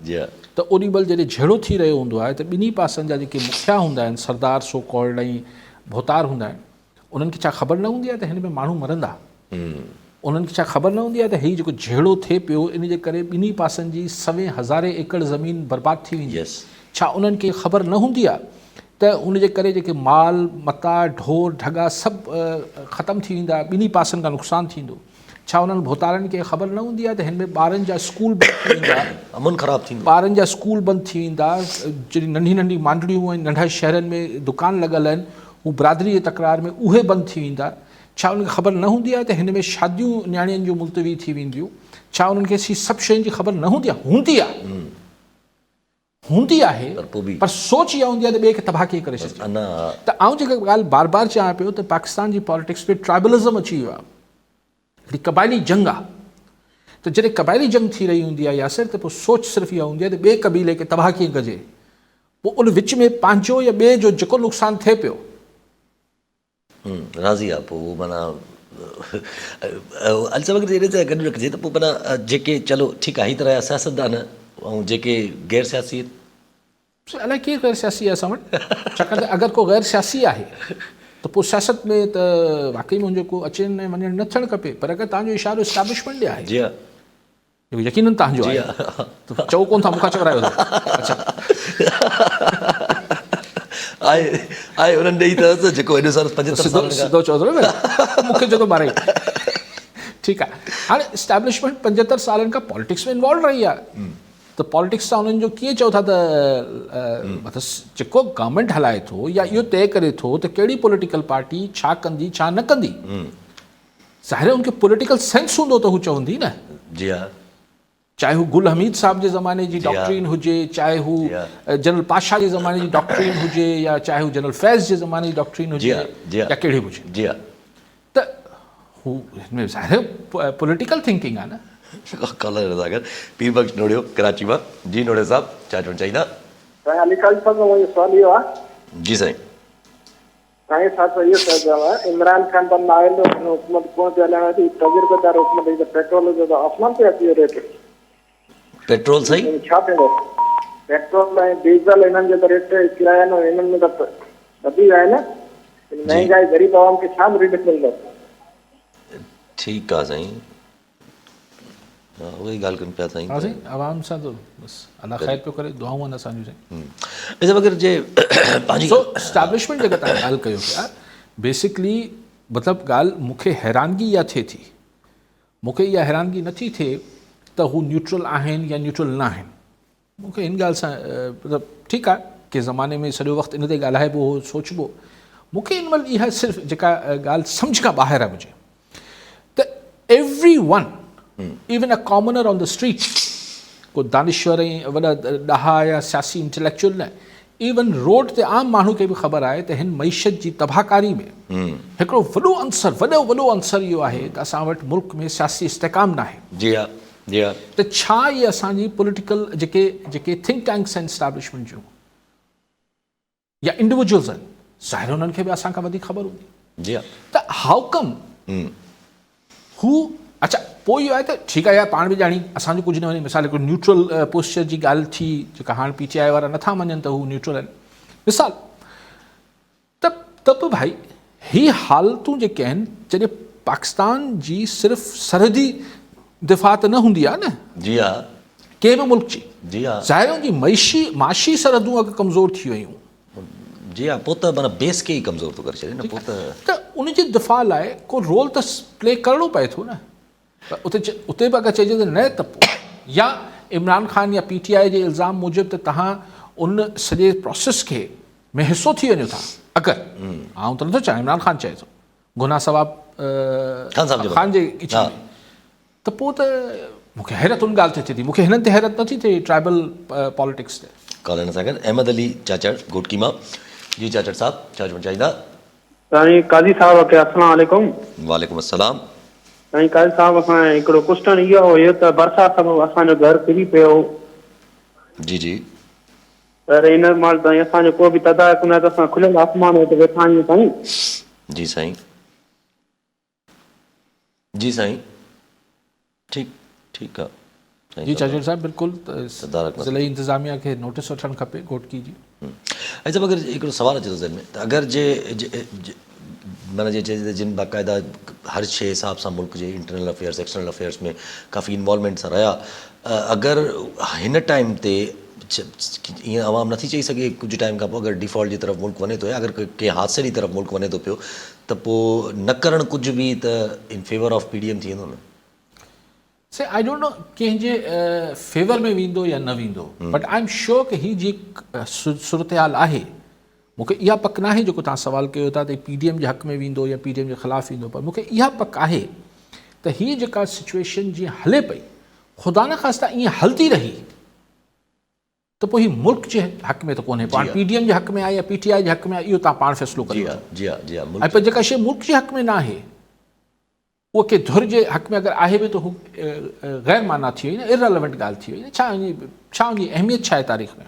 त ओॾी महिल जॾहिं झेड़ो थी रहियो हूंदो आहे त ॿिन्ही पासनि जा जेके मुखिया हूंदा आहिनि, सरदार सो कॉल्ड ऐं भोतार हूंदा आहिनि, उन्हनि खे छा ख़बर न हूंदी आहे त हिन में माण्हू मरंदा? उन्हनि खे छा ख़बर न हूंदी आहे त हीउ जेको झेड़ो थिए पियो इन जे करे ॿिन्ही पासनि जी 100,000 एकड़ ज़मीन बर्बादु थी वेंदी? छा उन्हनि खे ख़बर न हूंदी आहे त उनजे करे जेके माल मता ढोर ढगा सभु ख़तमु थी वेंदा, ॿिन्ही पासनि खां नुक़सानु थींदो? छा उन्हनि भोतारनि खे ख़बर न हूंदी आहे त हिन में ॿारनि जा स्कूल बंदि थी वेंदा, अमन ख़राबु थींदो, ॿारनि जा स्कूल बंदि थी वेंदा, जहिड़ी नंढी नंढी मांडड़ियूं आहिनि, नंढा शहरनि में दुकान लॻल आहिनि, हू बिरादरी जे तकरार में उहे बंदि थी वेंदा? छा उनखे ख़बर न हूंदी आहे त हिन में शादियूं न्याणियुनि जूं मुलतवी थी वेंदियूं? छा उन्हनि खे सभु शयुनि जी ख़बर न हूंदी आहे? हूंदी आहे, पर सोच इहा हूंदी आहे त ॿिए खे तबाह कीअं करे छॾिजे। त आउं जेका ॻाल्हि बार बार चवां पियो त पाकिस्तान जी पॉलिटिक्स में ट्राइबलिज़म अची वियो आहे, हिकिड़ी क़बाइली जंग आहे। त जॾहिं क़बाइली जंग थी रही हूंदी आहे यासिर, त पोइ सोच सिर्फ़ु इहा हूंदी आहे त ॿिए क़बीले खे तबाह कीअं कजे, पोइ उन विच में पंहिंजो या ॿिए जो जेको नुक़सानु थिए पियो राज़ी आहे, पोइ माना अलसबक जहिड़े सां गॾु रखिजे त पोइ माना जेके चलो ठीकु आहे, हीअ तरह सियासतदान ऐं जेके गैर सियासी अलाए केरु गैर सियासी आहे असां वटि, छाकाणि त अगरि को गैर सियासी आहे त पोइ सियासत में त वाक़ई मुंहिंजो को अचणु ऐं वञणु न थियणु खपे। पर अगरि तव्हांजो इशारो एस्टाब्लिशमेंट ॾे आहे, जेको यकीननि तव्हांजो आहे, त चओ कोन था, मूंखां चवरायो था। अच्छा, आहे उन्हनि ॾेई त जेको हेॾो सारो 75 सिधो चओ था न मूंखे जेको मारे। ठीकु आहे, हाणे एस्टाब्लिशमेंट 75 सालनि खां पॉलिटिक्स में इन्वॉल्व रही आहे, त पॉलिटिक्स सां उन्हनि जो कीअं चओ था त मतिलबु जेको गवर्नमेंट हलाए थो या इहो तइ करे थो त कहिड़ी पॉलिटिकल पार्टी छा कंदी छा न कंदी, ज़ाहिर उनखे पॉलिटिकल सेंस हूंदो त हू चवंदी न। जी हा, चाहे हू गुल हमीद साहब जे ज़माने जी डॉक्ट्रीन हुजे, चाहे हू जनरल पाशा जे ज़माने जी डॉक्ट्रीन हुजे, या चाहे हू जनरल फैज़ जे ज़माने जी डॉक्ट्रीन हुजे, या कहिड़ी हुजे, जी हा, त हू हिन में ज़ाहिर पॉलिटिकल थिंकिंग आहे न। कॉलर सां पीर बख्श नोड़ियो कराची मां। जी नोड़े साहब, छा चवणु चाहींदा? साईं अली ख़ालिद साहब, मुंहिंजो सुवाल इहो आहे। जी साईं। साईं साहब इहो चयो आहे इमरान ख़ान बंदि आयल हुकूमत कोन थी हलाइण थी, तजुर्बेदार हुकूमत पेट्रोल जो त आसमान ते अची वियो रेट। पेट्रोल सही छा थींदो? पेट्रोल ऐं डीज़ल हिननि जो त रेट किराया न, हिननि में त वधी आहे न महांगाई ग़रीब आवाम खे छा रिलीफ मिलंदो? ठीकु आहे साईं, उहा ई ॻाल्हि कनि पिया साईं। हाँ साईं, आवाम सां तो बसि अलाह ख़ैर पियो करे, दुआऊं आहिनि असांजूं साईं। वैसे अगरि जे पंहिंजी सो स्टैब्लिशमेंट जेका तव्हां ॻाल्हि कयो पिया, बेसिकली मतिलबु ॻाल्हि मूंखे हैरानगी इहा थिए थी, मूंखे इहा हैरानगी नथी थिए त हू न्यूट्रल आहिनि या न्यूट्रल न आहिनि। मूंखे इन ॻाल्हि सां मतिलबु ठीकु आहे कि ज़माने में सॼो वक़्तु इन ते ॻाल्हाइबो हो, सोचबो। मूंखे इन महिल इहा सिर्फ़ु जेका ॻाल्हि सम्झ खां ॿाहिरि आहे मुंहिंजे, त every one, even a commoner on the street, को दानिश्वर ऐं वॾा ॾहा या सियासी इंटेलेक्चुअल न, इवन रोड ते आम माण्हू खे बि ख़बर आहे त हिन मईशत जी तबाहकारी में हिकिड़ो वॾो अंसर, वॾो अंसर इहो आहे त असां वटि मुल्क में सियासी इस्तेकाम न आहे। जी हा, जी हा। त छा इहे असांजी पॉलिटिकल जेके थिंक टैंक्स आहिनि स्टैब्लिशमेंट जूं या इंडिविजुअल्स आहिनि, ज़ाहिर उन्हनि खे बि असां खां वधीक ख़बर हूंदी। जी हा। त हाउ कम हू, अच्छा पोइ इहो आहे त ठीकु आहे यार, पाण बि ॼाणी असांजो कुझु न वञे। मिसाल हिकिड़ो न्यूट्रल पोस्चर जी ॻाल्हि थी, जेका हाणे PTI वारा नथा मञनि त हू न्यूट्रल आहिनि, मिसाल त बि भाई ही हालतूं जेके आहिनि, जॾहिं पाकिस्तान जी सिर्फ़ु सरहदी दिफ़ा त न हूंदी आहे न, जी हा, कंहिं बि मुल्क जी, जी हा, ज़ाहिर हुन जी माशी सरहदूं अगरि कमज़ोर थी वयूं, जी हा, पोइ त माना बेस खे ई कमज़ोर थो करे छॾे न, पोइ त उनजे दिफ़ा लाइ को रोल त प्ले करिणो पए थो न। उते बि अगरि चइजे त न, त पोइ या इमरान ख़ान या PTI जे इल्ज़ाम मूजिबि त तव्हां उन सॼे प्रोसेस खे में हिसो थी वञो था, अगरि आउं त नथो चाहियां, इमरान ख़ान चए थो गुनाह सवाब ख़ान जे इच में, त पोइ त मूंखे हैरत उन ॻाल्हि ते थिए थी, मूंखे हिननि ते हैरत नथी थिए ट्राइबल पॉलिटिक्स ते। कॉलर सां गॾु अहमद अली चाचड़ घोटकी मां। जी चाचड़ साहब, छा चवणु चाहींदा? साईं काज़ी साहब खे अस्सलाम वालेकुम। वालेकुम अस्सलाम। साईं काज़ी साहब, असां हिकिड़ो क्वेश्चन इहो हुयो त बरसाति सबबु असांजो घरु किरी पियो। जी जी। पर इन महिल ताईं असांजो को बि तदारक न आहे, त असां खुलियल आसमान ते वेठा आहियूं साईं। जी साईं, जी साईं, ठीकु आहे। जी चाचड़ साहब, बिल्कुलु ज़िले इंतिज़ामिया खे नोटिस वठणु खपे घोटकी जी। अच्छा, अगरि हिकिड़ो सवाल अचे थो ज़हन में, त अगरि माना जे जिन बाक़ाइदा हर शइ हिसाब सां मुल्क जे इंटरनल अफेयर्स एक्सटर्नल अफेयर्स में काफ़ी इन्वॉल्वमेंट सां रहिया, अगरि हिन टाइम ते ईअं आवाम नथी चई सघे कुझु टाइम खां पोइ अगरि डिफॉल्ट जी तरफ़ मुल्क वञे थो या अगरि कंहिं हादसे जी तरफ़ मुल्क वञे थो पियो, त पोइ न करणु कुझु बि त इन फेवर ऑफ PDM थी वेंदो न? से आई डोंट नो कंहिंजे फेवर में वेंदो या न वेंदो, बट आई एम श्योर कि ही जी सूरत हाल आहे, मूंखे इहा पक न आहे जेको तव्हां सवाल कयो था त PDM जे हक़ में वेंदो या PDM जे ख़िलाफ़ु वेंदो, पर मूंखे इहा पक आहे त हीअ जेका सिचुएशन जीअं हले पई, ख़ुदा न ख़ास्ता ईअं हलती रही त पोइ हीउ मुल्क जे हक़ में त कोन्हे, पाण PDM जे हक़ में आहे या PTI जे हक़ में आहे, इहो तव्हां पाण फ़ैसिलो कयो। जी हा, जी हा। ऐं पर जेका शइ मुल्क जे हक़ में न आहे, उहो के धुर जे हक़ में अगरि आहे बि त हू ग़ैर माना थी वई न, इररेलेवेंट ॻाल्हि थी वई न। छा उनजी अहमियत छा आहे तारीख़ में?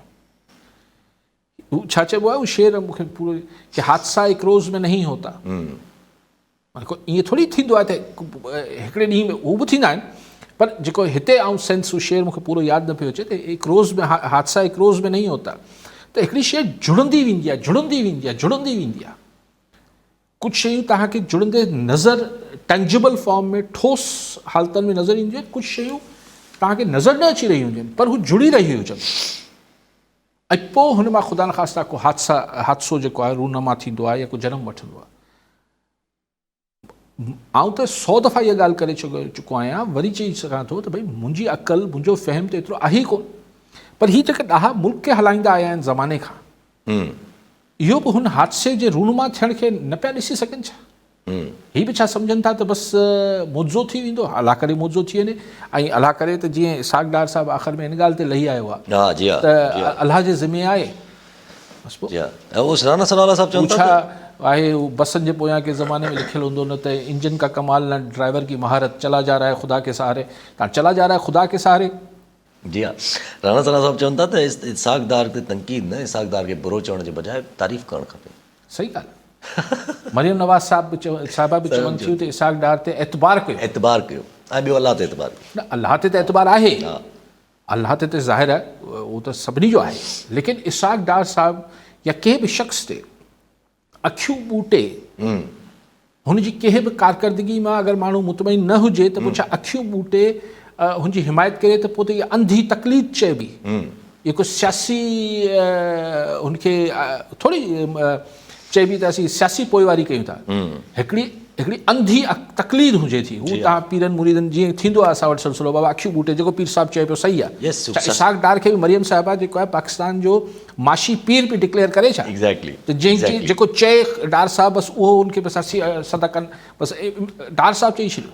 हू छा चइबो आहे, उहो शेर मूंखे पूरो कि हादसा हिकु रोज़ में नहीं होता, ईअं थोरी थींदो आहे त हिकिड़े ॾींहं में उहे बि थींदा आहिनि, पर जेको हिते आउं सेंस, उहो शेर मूंखे पूरो यादि न पियो अचे, त हिकु रोज़ में हादसा हिकु रोज़ में नहीं होता, त हिकिड़ी शइ जुड़ंदी वेंदी आहे। कुझु शयूं तव्हांखे जुड़ंदे नज़र टेंजिबल फॉर्म में ठोस हालतुनि में नज़र ईंदियूं आहिनि, कुझु शयूं तव्हांखे नज़र न अची रहियूं हुजनि पर हू जुड़ी रही हुजनि, ऐं पोइ हुन मां ख़ुदा न ख़ास्ता को हादसो जेको आहे रूनमा थींदो आहे या को जनमु वठंदो आहे। आउं त 100 दफ़ा इहा ॻाल्हि करे चुको आहियां, वरी चई सघां थो त भई मुंहिंजी अक़ल, मुंहिंजो फ़हम त एतिरो आहे ई कोन, पर हीअ जेके ॾाढा मुल्क खे हलाईंदा आया आहिनि ज़माने खां, इहो बि हुन हादसे जे रूनुमा थियण खे न पिया ॾिसी सघनि छा? हीअ बि छा सम्झनि था त बसि मुआवज़ो थी वेंदो, अलाह करे मुआवज़ो थी वञे, ऐं अलाह करे त जीअं इसाक़ डार साहिबु आख़िर में हिन ॻाल्हि ते लही आयो आहे त अलाह जे ज़िमे आहे, छा आहे बसनि जे पोयां के ज़माने में लिखियलु हूंदो न त इंजन का कमाल न ड्राइवर की महारत, चला जा रहा है खुदा के सहारे, तव्हां चला जा रहा है खुदा के सहारे। जी हा, राणा सना साहब चवनि था त इसाक़ डार ते तनक़ीद न, इसाक़ डार खे बुरो चवण जे बजाए तारीफ़ करणु खपे। सही ॻाल्हि। मरियम नवाज़ साहिबा बि चवनि थियूं त इसाक़ डार ते एतबार कयो, ऐं ॿियो अलाह ते एतबार कयो। न, अलाह ते त एतबार आहे, अलाह ते ज़ाहिर आहे, उहो त सभिनी जो आहे, लेकिन इसाक़ डार साहिबु या कंहिं बि शख़्स ते अखियूं ॿूटे हुनजी कंहिं बि कारकर्दगी मां अगरि माण्हू मुतमइन न हुजे त पोइ छा अखियूं ॿूटे हुनजी हिमायत करे त पोइ त इहा अंधी तकलीद चइबी, इहो को सियासी हुनखे थोरी चइबी त असीं सियासी पोइवारी कयूं था। हिकिड़ी अंधी तकलीद हुजे थी, हू तव्हां पीरनि मुरीदनि जीअं थींदो आहे असां वटि सिलसिलो बाबा अखियूं ॿूटे, जेको पीर साहिबु चए पियो सही आहे। इसाक डार खे बि मरियम साहिबा जेको आहे पाकिस्तान जो माशी पीर बि डिक्लेयर करे छा, एग्जैक्टली त जंहिं जेको चए डार साहिबु बसि उहो उनखे बसि सदा कनि, बसि डार साहिबु चई छॾियो।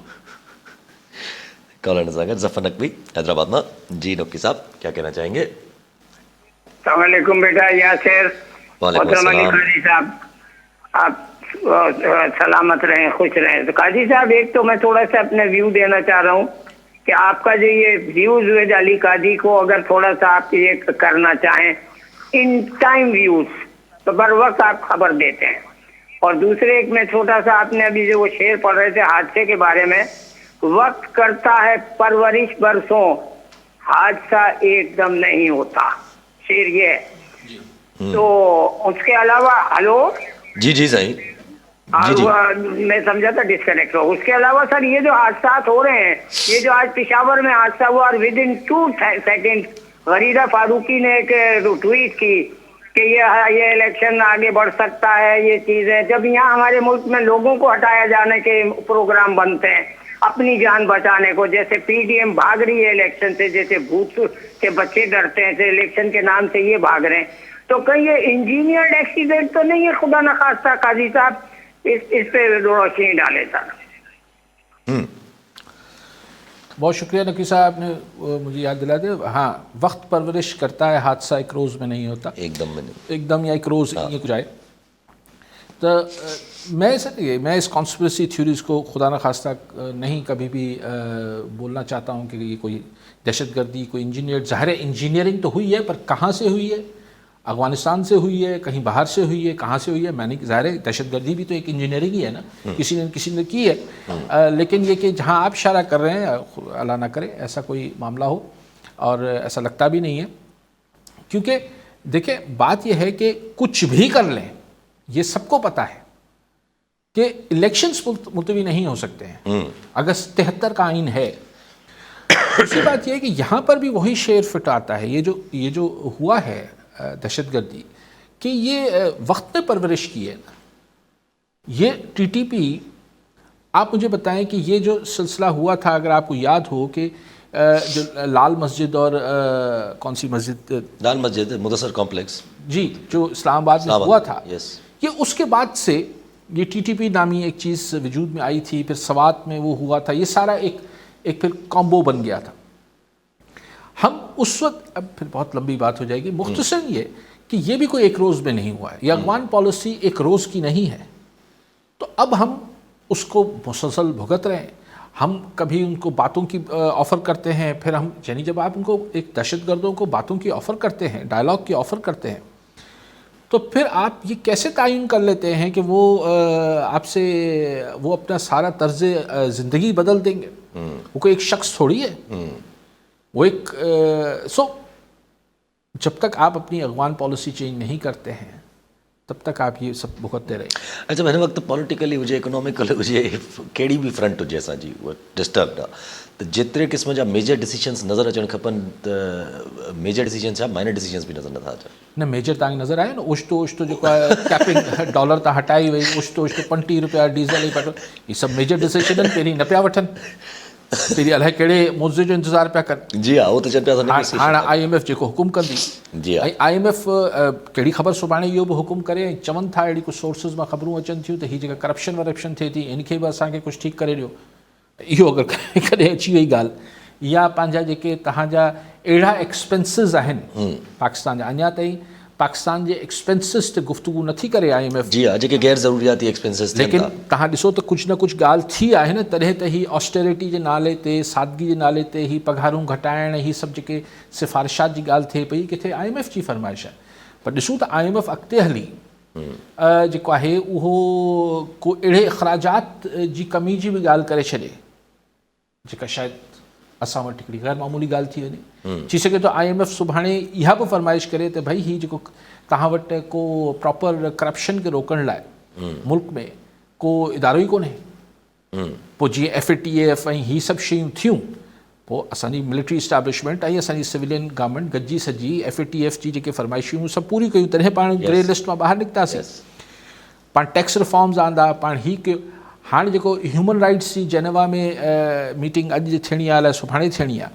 कॉलर सागर जफर नकवी हैदराबाद में। जी नकवी साहब क्या कहना चाहेंगे? अस्सलाम वालेकुम बेटा यासिर। वालेकुम अस्सलाम। काजी साहब आप सलामत रहें, खुश रहें। तो काजी साहब एक तो मैं थोड़ा सा अपने व्यू देना चाह रहा हूँ कि आपका जो ये व्यूज हुए अली काजी को अगर थोड़ा सा आप ये करना चाहें इन टाइम व्यूज तो बर वक्त आप खबर देते हैं। और दूसरे एक में छोटा सा आपने अभी जो वो शेर पढ़ रहे थे हादसे के बारे में, वक्त करता है परवरिश बरसों हादसा एकदम नहीं होता, शेर ये है। तो उसके अलावा हेलो जी जी सही मैं समझा था डिस्कनेक्ट हो। उसके अलावा सर ये जो हादसा हो रहे हैं, ये जो आज पेशावर में हादसा हुआ और विद इन 2 सेकेंड गरीदा फारूकी ने एक ट्वीट की कि ये इलेक्शन आगे बढ़ सकता है, ये चीजें जब यहाँ हमारे मुल्क में लोगों को हटाया जाने के प्रोग्राम बनते हैं अपनी जान बचाने को, जैसे पीडीएम भाग रही है इलेक्शन से, जैसे भूत के बच्चे डरते हैं इलेक्शन के नाम से ये भाग रहे हैं, तो कहीं ये इंजीनियर्ड एक्सीडेंट तो नहीं है खुदा न खास्ता? काजी साहब इस पे रोशनी डाले सर। बहुत शुक्रिया नकी साहब, आपने मुझे याद दिला दिया। हाँ, वक्त परवरिश करता है, हादसा एक रोज़ में नहीं होता, एकदम में नहीं, एकदम या एक रोज़ ये कुछ आए। तो मैं इस कॉन्स्पिरेसी थ्योरीज़ को खुदा न खास्ता नहीं कभी भी बोलना चाहता हूँ कि ये कोई दहशतगर्दी कोई इंजीनियर, ज़ाहिर है इंजीनियरिंग तो हुई है पर कहाँ से हुई है, अफगानिस्तान से हुई है, कहीं बाहर से हुई है, कहाँ से हुई है, मैंने ज़ाहिर है दहशतगर्दी भी तो एक इंजीनियरिंग ही है ना, किसी ने की है। लेकिन ये कि जहाँ आप इशारा कर रहे हैं अल्लाह ना करे ऐसा कोई मामला हो, और ऐसा लगता भी नहीं है, क्योंकि देखिए बात यह है कि कुछ भी कर लें, ये सबको पता है कि इलेक्शंस मुलतवी नहीं हो सकते हैं। अगस्त 73 का आइन है। दूसरी बात यह है कि यहाँ पर भी वही शेर फिट आता है, ये जो हुआ है दहशतगर्दी कि ये वक्त में परवरिश की है ना। ये टीटीपी, आप मुझे बताएं कि ये जो सिलसिला हुआ था, अगर आपको याद हो कि जो लाल मस्जिद और कौन सी मस्जिद, लाल मस्जिद मुदस्सर कॉम्प्लेक्स जी, जो इस्लामाबाद में हुआ था, ये उसके बाद से ये टीटीपी नामी एक चीज़ वजूद में आई थी, फिर सवात में वो हुआ था, ये सारा एक फिर कॉम्बो बन गया था। हम उस वक्त, अब फिर बहुत लंबी बात हो जाएगी, मुख्तसर ये कि ये भी कोई एक रोज़ में नहीं हुआ है, ये अफगान पॉलिसी एक रोज़ की नहीं है। तो अब हम उसको मुसलसल भुगत रहे हैं। हम कभी उनको बातों की ऑफ़र करते हैं, फिर हम यानी जब आप उनको एक दहशतगर्दों को बातों की ऑफ़र करते हैं, डायलॉग की ऑफ़र करते हैं, तो फिर आप ये कैसे तयन कर लेते हैं कि वो आपसे वो अपना सारा तर्ज ज़िंदगी बदल देंगे? वो कोई एक शख्स थोड़ी है, वो एक जब तक आप अपनी अफगान पॉलिसी चेंज नहीं करते हैं तब तक आप ये सब भुगतते रहे। अच्छा, मैंने वक्त पॉलिटिकली हुए, इकोनॉमिकल हुए, कहिड़ी भी फ्रंट हुए असांजी उहा डिस्टर्ब्ड आहे, त जेतिरे क़िस्म जा मेजर डिसीजन्स नज़र अचणु खपनि, त मेजर डिसीजन्स छा माइनर डिसीजन्स बि नज़र नथा अचनि। न मेजर तव्हांखे नज़र आयो न, ओचितो जेको आहे कैपिंग डॉलर तां हटाई वई, ओचितो 35 रुपया डीज़ल ऐं पेट्रोल, ये सभु मेजर डिसीजन आहिनि, पहिरीं न पिया वठनि, पहिरीं अलाए कहिड़े मुआवज़े जो इंतज़ारु पिया कनि। जी हा, उहो त चनि पिया हाणे IMF जेको हुकुम कंदी, जी हा, ऐं IMF कहिड़ी ख़बर सुभाणे इहो बि हुकुम करे, ऐं चवनि था अहिड़ी कुझु सोर्सिस मां ख़बरूं अचनि थियूं त हीअ जेका करप्शन वरप्शन थिए थी इनखे बि असांखे कुझु ठीकु करे ॾियो। इहो अगरि कॾहिं अची वई ॻाल्हि, या पंहिंजा जेके तव्हांजा अहिड़ा एक्सपेंसिस आहिनि पाकिस्तान जा, अञा ताईं पाकिस्तान जे एक्सपेंसिस ते गुफ़्तगू नथी करे IMF, जी हा, जेके गैर ज़रूरियाती एक्सपेंसिस थियनि लेकिन था। तव्हां ॾिसो त कुझु न कुझु ॻाल्हि थी आहे न, तॾहिं त ही ऑस्टेरिटी जे नाले ते, सादगी जे नाले ते, ही पघारूं घटाइण, ही सभु जेके सिफ़ारिशात जी ॻाल्हि थिए पई, किथे IMF जी फरमाइश आहे। पर ॾिसूं त IMF अॻिते हली जेको आहे उहो को अहिड़े अख़राजात जी कमी जी बि ॻाल्हि करे छॾे, जेका शायदि असां वटि हिकिड़ी ग़ैर मामूली ॻाल्हि थी वञे। थी सघे थो IMF सुभाणे इहा बि फरमाइश करे त भई हीअ जेको तव्हां वटि को प्रॉपर करप्शन खे रोकण लाइ मुल्क में को इदारो ई कोन्हे। पोइ जीअं FATF ऐं ही सभु शयूं थियूं, पोइ असांजी मिलिट्री इस्टेब्लिशमेंट ऐं असांजी सिविलियन गवर्नमेंट गॾिजी सॼी FATF जी जेके फरमाइशूं सभु पूरी कयूं, तॾहिं पाण ग्रे लिस्ट मां ॿाहिरि निकितासीं। पाण टैक्स रिफॉर्म्स आंदा, पाण ही कयो। हाणे जेको ह्यूमन राइट्स जी जेनेवा में मीटिंग अॼु थियणी आहे, अलाए सुभाणे थियणी आहे,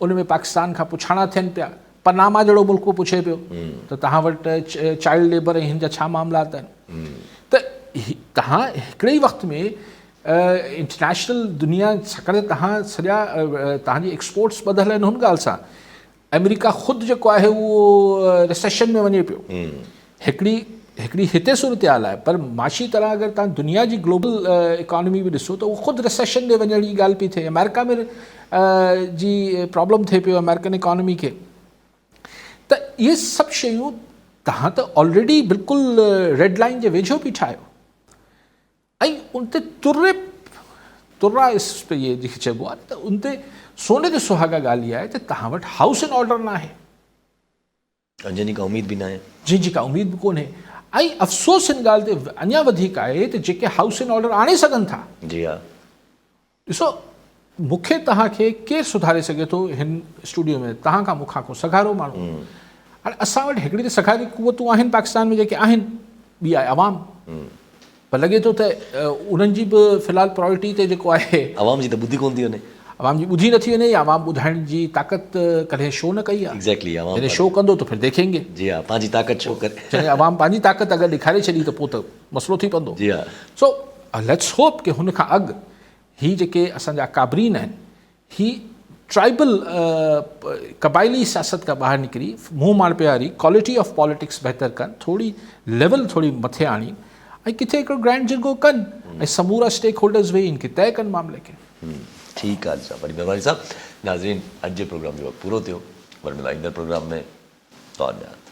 उन में पाकिस्तान खां पुछाणा थियनि पिया। पनामा जहिड़ो मुल्क पुछे पियो त तव्हां वटि चाइल्ड लेबर ऐं हिन जा छा मामलात आहिनि। त तव्हां हिकिड़े ई वक़्त में इंटरनेशनल दुनिया, छाकाणि तव्हां सॼा तव्हांजी एक्सपोर्ट्स ॿधल आहिनि हुन ॻाल्हि सां। अमेरिका ख़ुदि जेको आहे उहो रिसेशन में वञे पियो। हिकिड़ी हिते सूरत हाल आहे, पर माशी तरह अगरि तव्हां दुनिया जी ग्लोबल इकॉनमी बि ॾिसो त उहो ख़ुदि रिसेशन में वञण जी ॻाल्हि पई थिए। अमेरिका में जी प्रॉब्लम थिए पियो अमेरिकन इकॉनमी खे। त इहे सभु शयूं तव्हां त ऑलरेडी बिल्कुलु रेड लाइन जे वेझो बि ठाहियो, ऐं उन ते तुर्रा इहे जेके चइबो आहे त उन ते सोने ते सुहागा ॻाल्हि इहा आहे त तव्हां वटि हाउस इन ऑर्डर न आहे, जंहिंजी का उमेद बि न आहे, जंहिंजी का उमेद बि कोन्हे। ऐं अफ़सोस हिन ॻाल्हि ते अञा वधीक आहे त जेके हाउस इन ऑर्डर आणे सघनि था, जी हा, ॾिसो मूंखे तव्हांखे केरु सुधारे सघे थो हिन स्टूडियो में, तव्हां खां मूंखां को सघारो माण्हू। हाणे असां वटि हिकिड़ी त सघारी क़ुवतूं आहिनि पाकिस्तान में जेके आहिनि, ॿी आहे अवाम। पर लॻे थो त उन्हनि जी बि फ़िलहालु प्रायोरिटी ते जेको आहे, आवाम जी त ॿुधी कोन थी वञे, आवाम जी ॿुधी नथी वञे, या आवाम ॿुधाइण जी ताक़त कॾहिं शो न कई आहे। एग्जैक्टली, आवाम जॾहिं शो कंदो त फिर देखेंगे। जी हा, पंहिंजी ताक़त शो करे, जॾहिं आवाम पंहिंजी ताक़त अगरि ॾेखारे छॾी त पोइ त मसइलो थी पवंदो। जी हा। सो लेट्स होप कि हुन खां अॻु ही जेके असांजा काबरीन आहिनि, ही ट्राइबल क़बाइली सियासत खां ॿाहिरि निकिरी मुंहुं मार प्यारी क्वालिटी ऑफ पॉलिटिक्स बहितर कनि, थोड़ी लेवल थोड़ी मथे आणी, ऐं किथे हिकिड़ो ग्रैंड जिरगो कनि, ऐं समूरा स्टेक होल्डर्स वेही इनखे तय कनि मामले खे। ठीकु आहे साहब, बड़ी महिरबानी साहब। नाज़रीन, अॼु जे प्रोग्राम जो वक़्तु पूरो थियो, वरी मिलाईंदड़ प्रोग्राम में तव्हां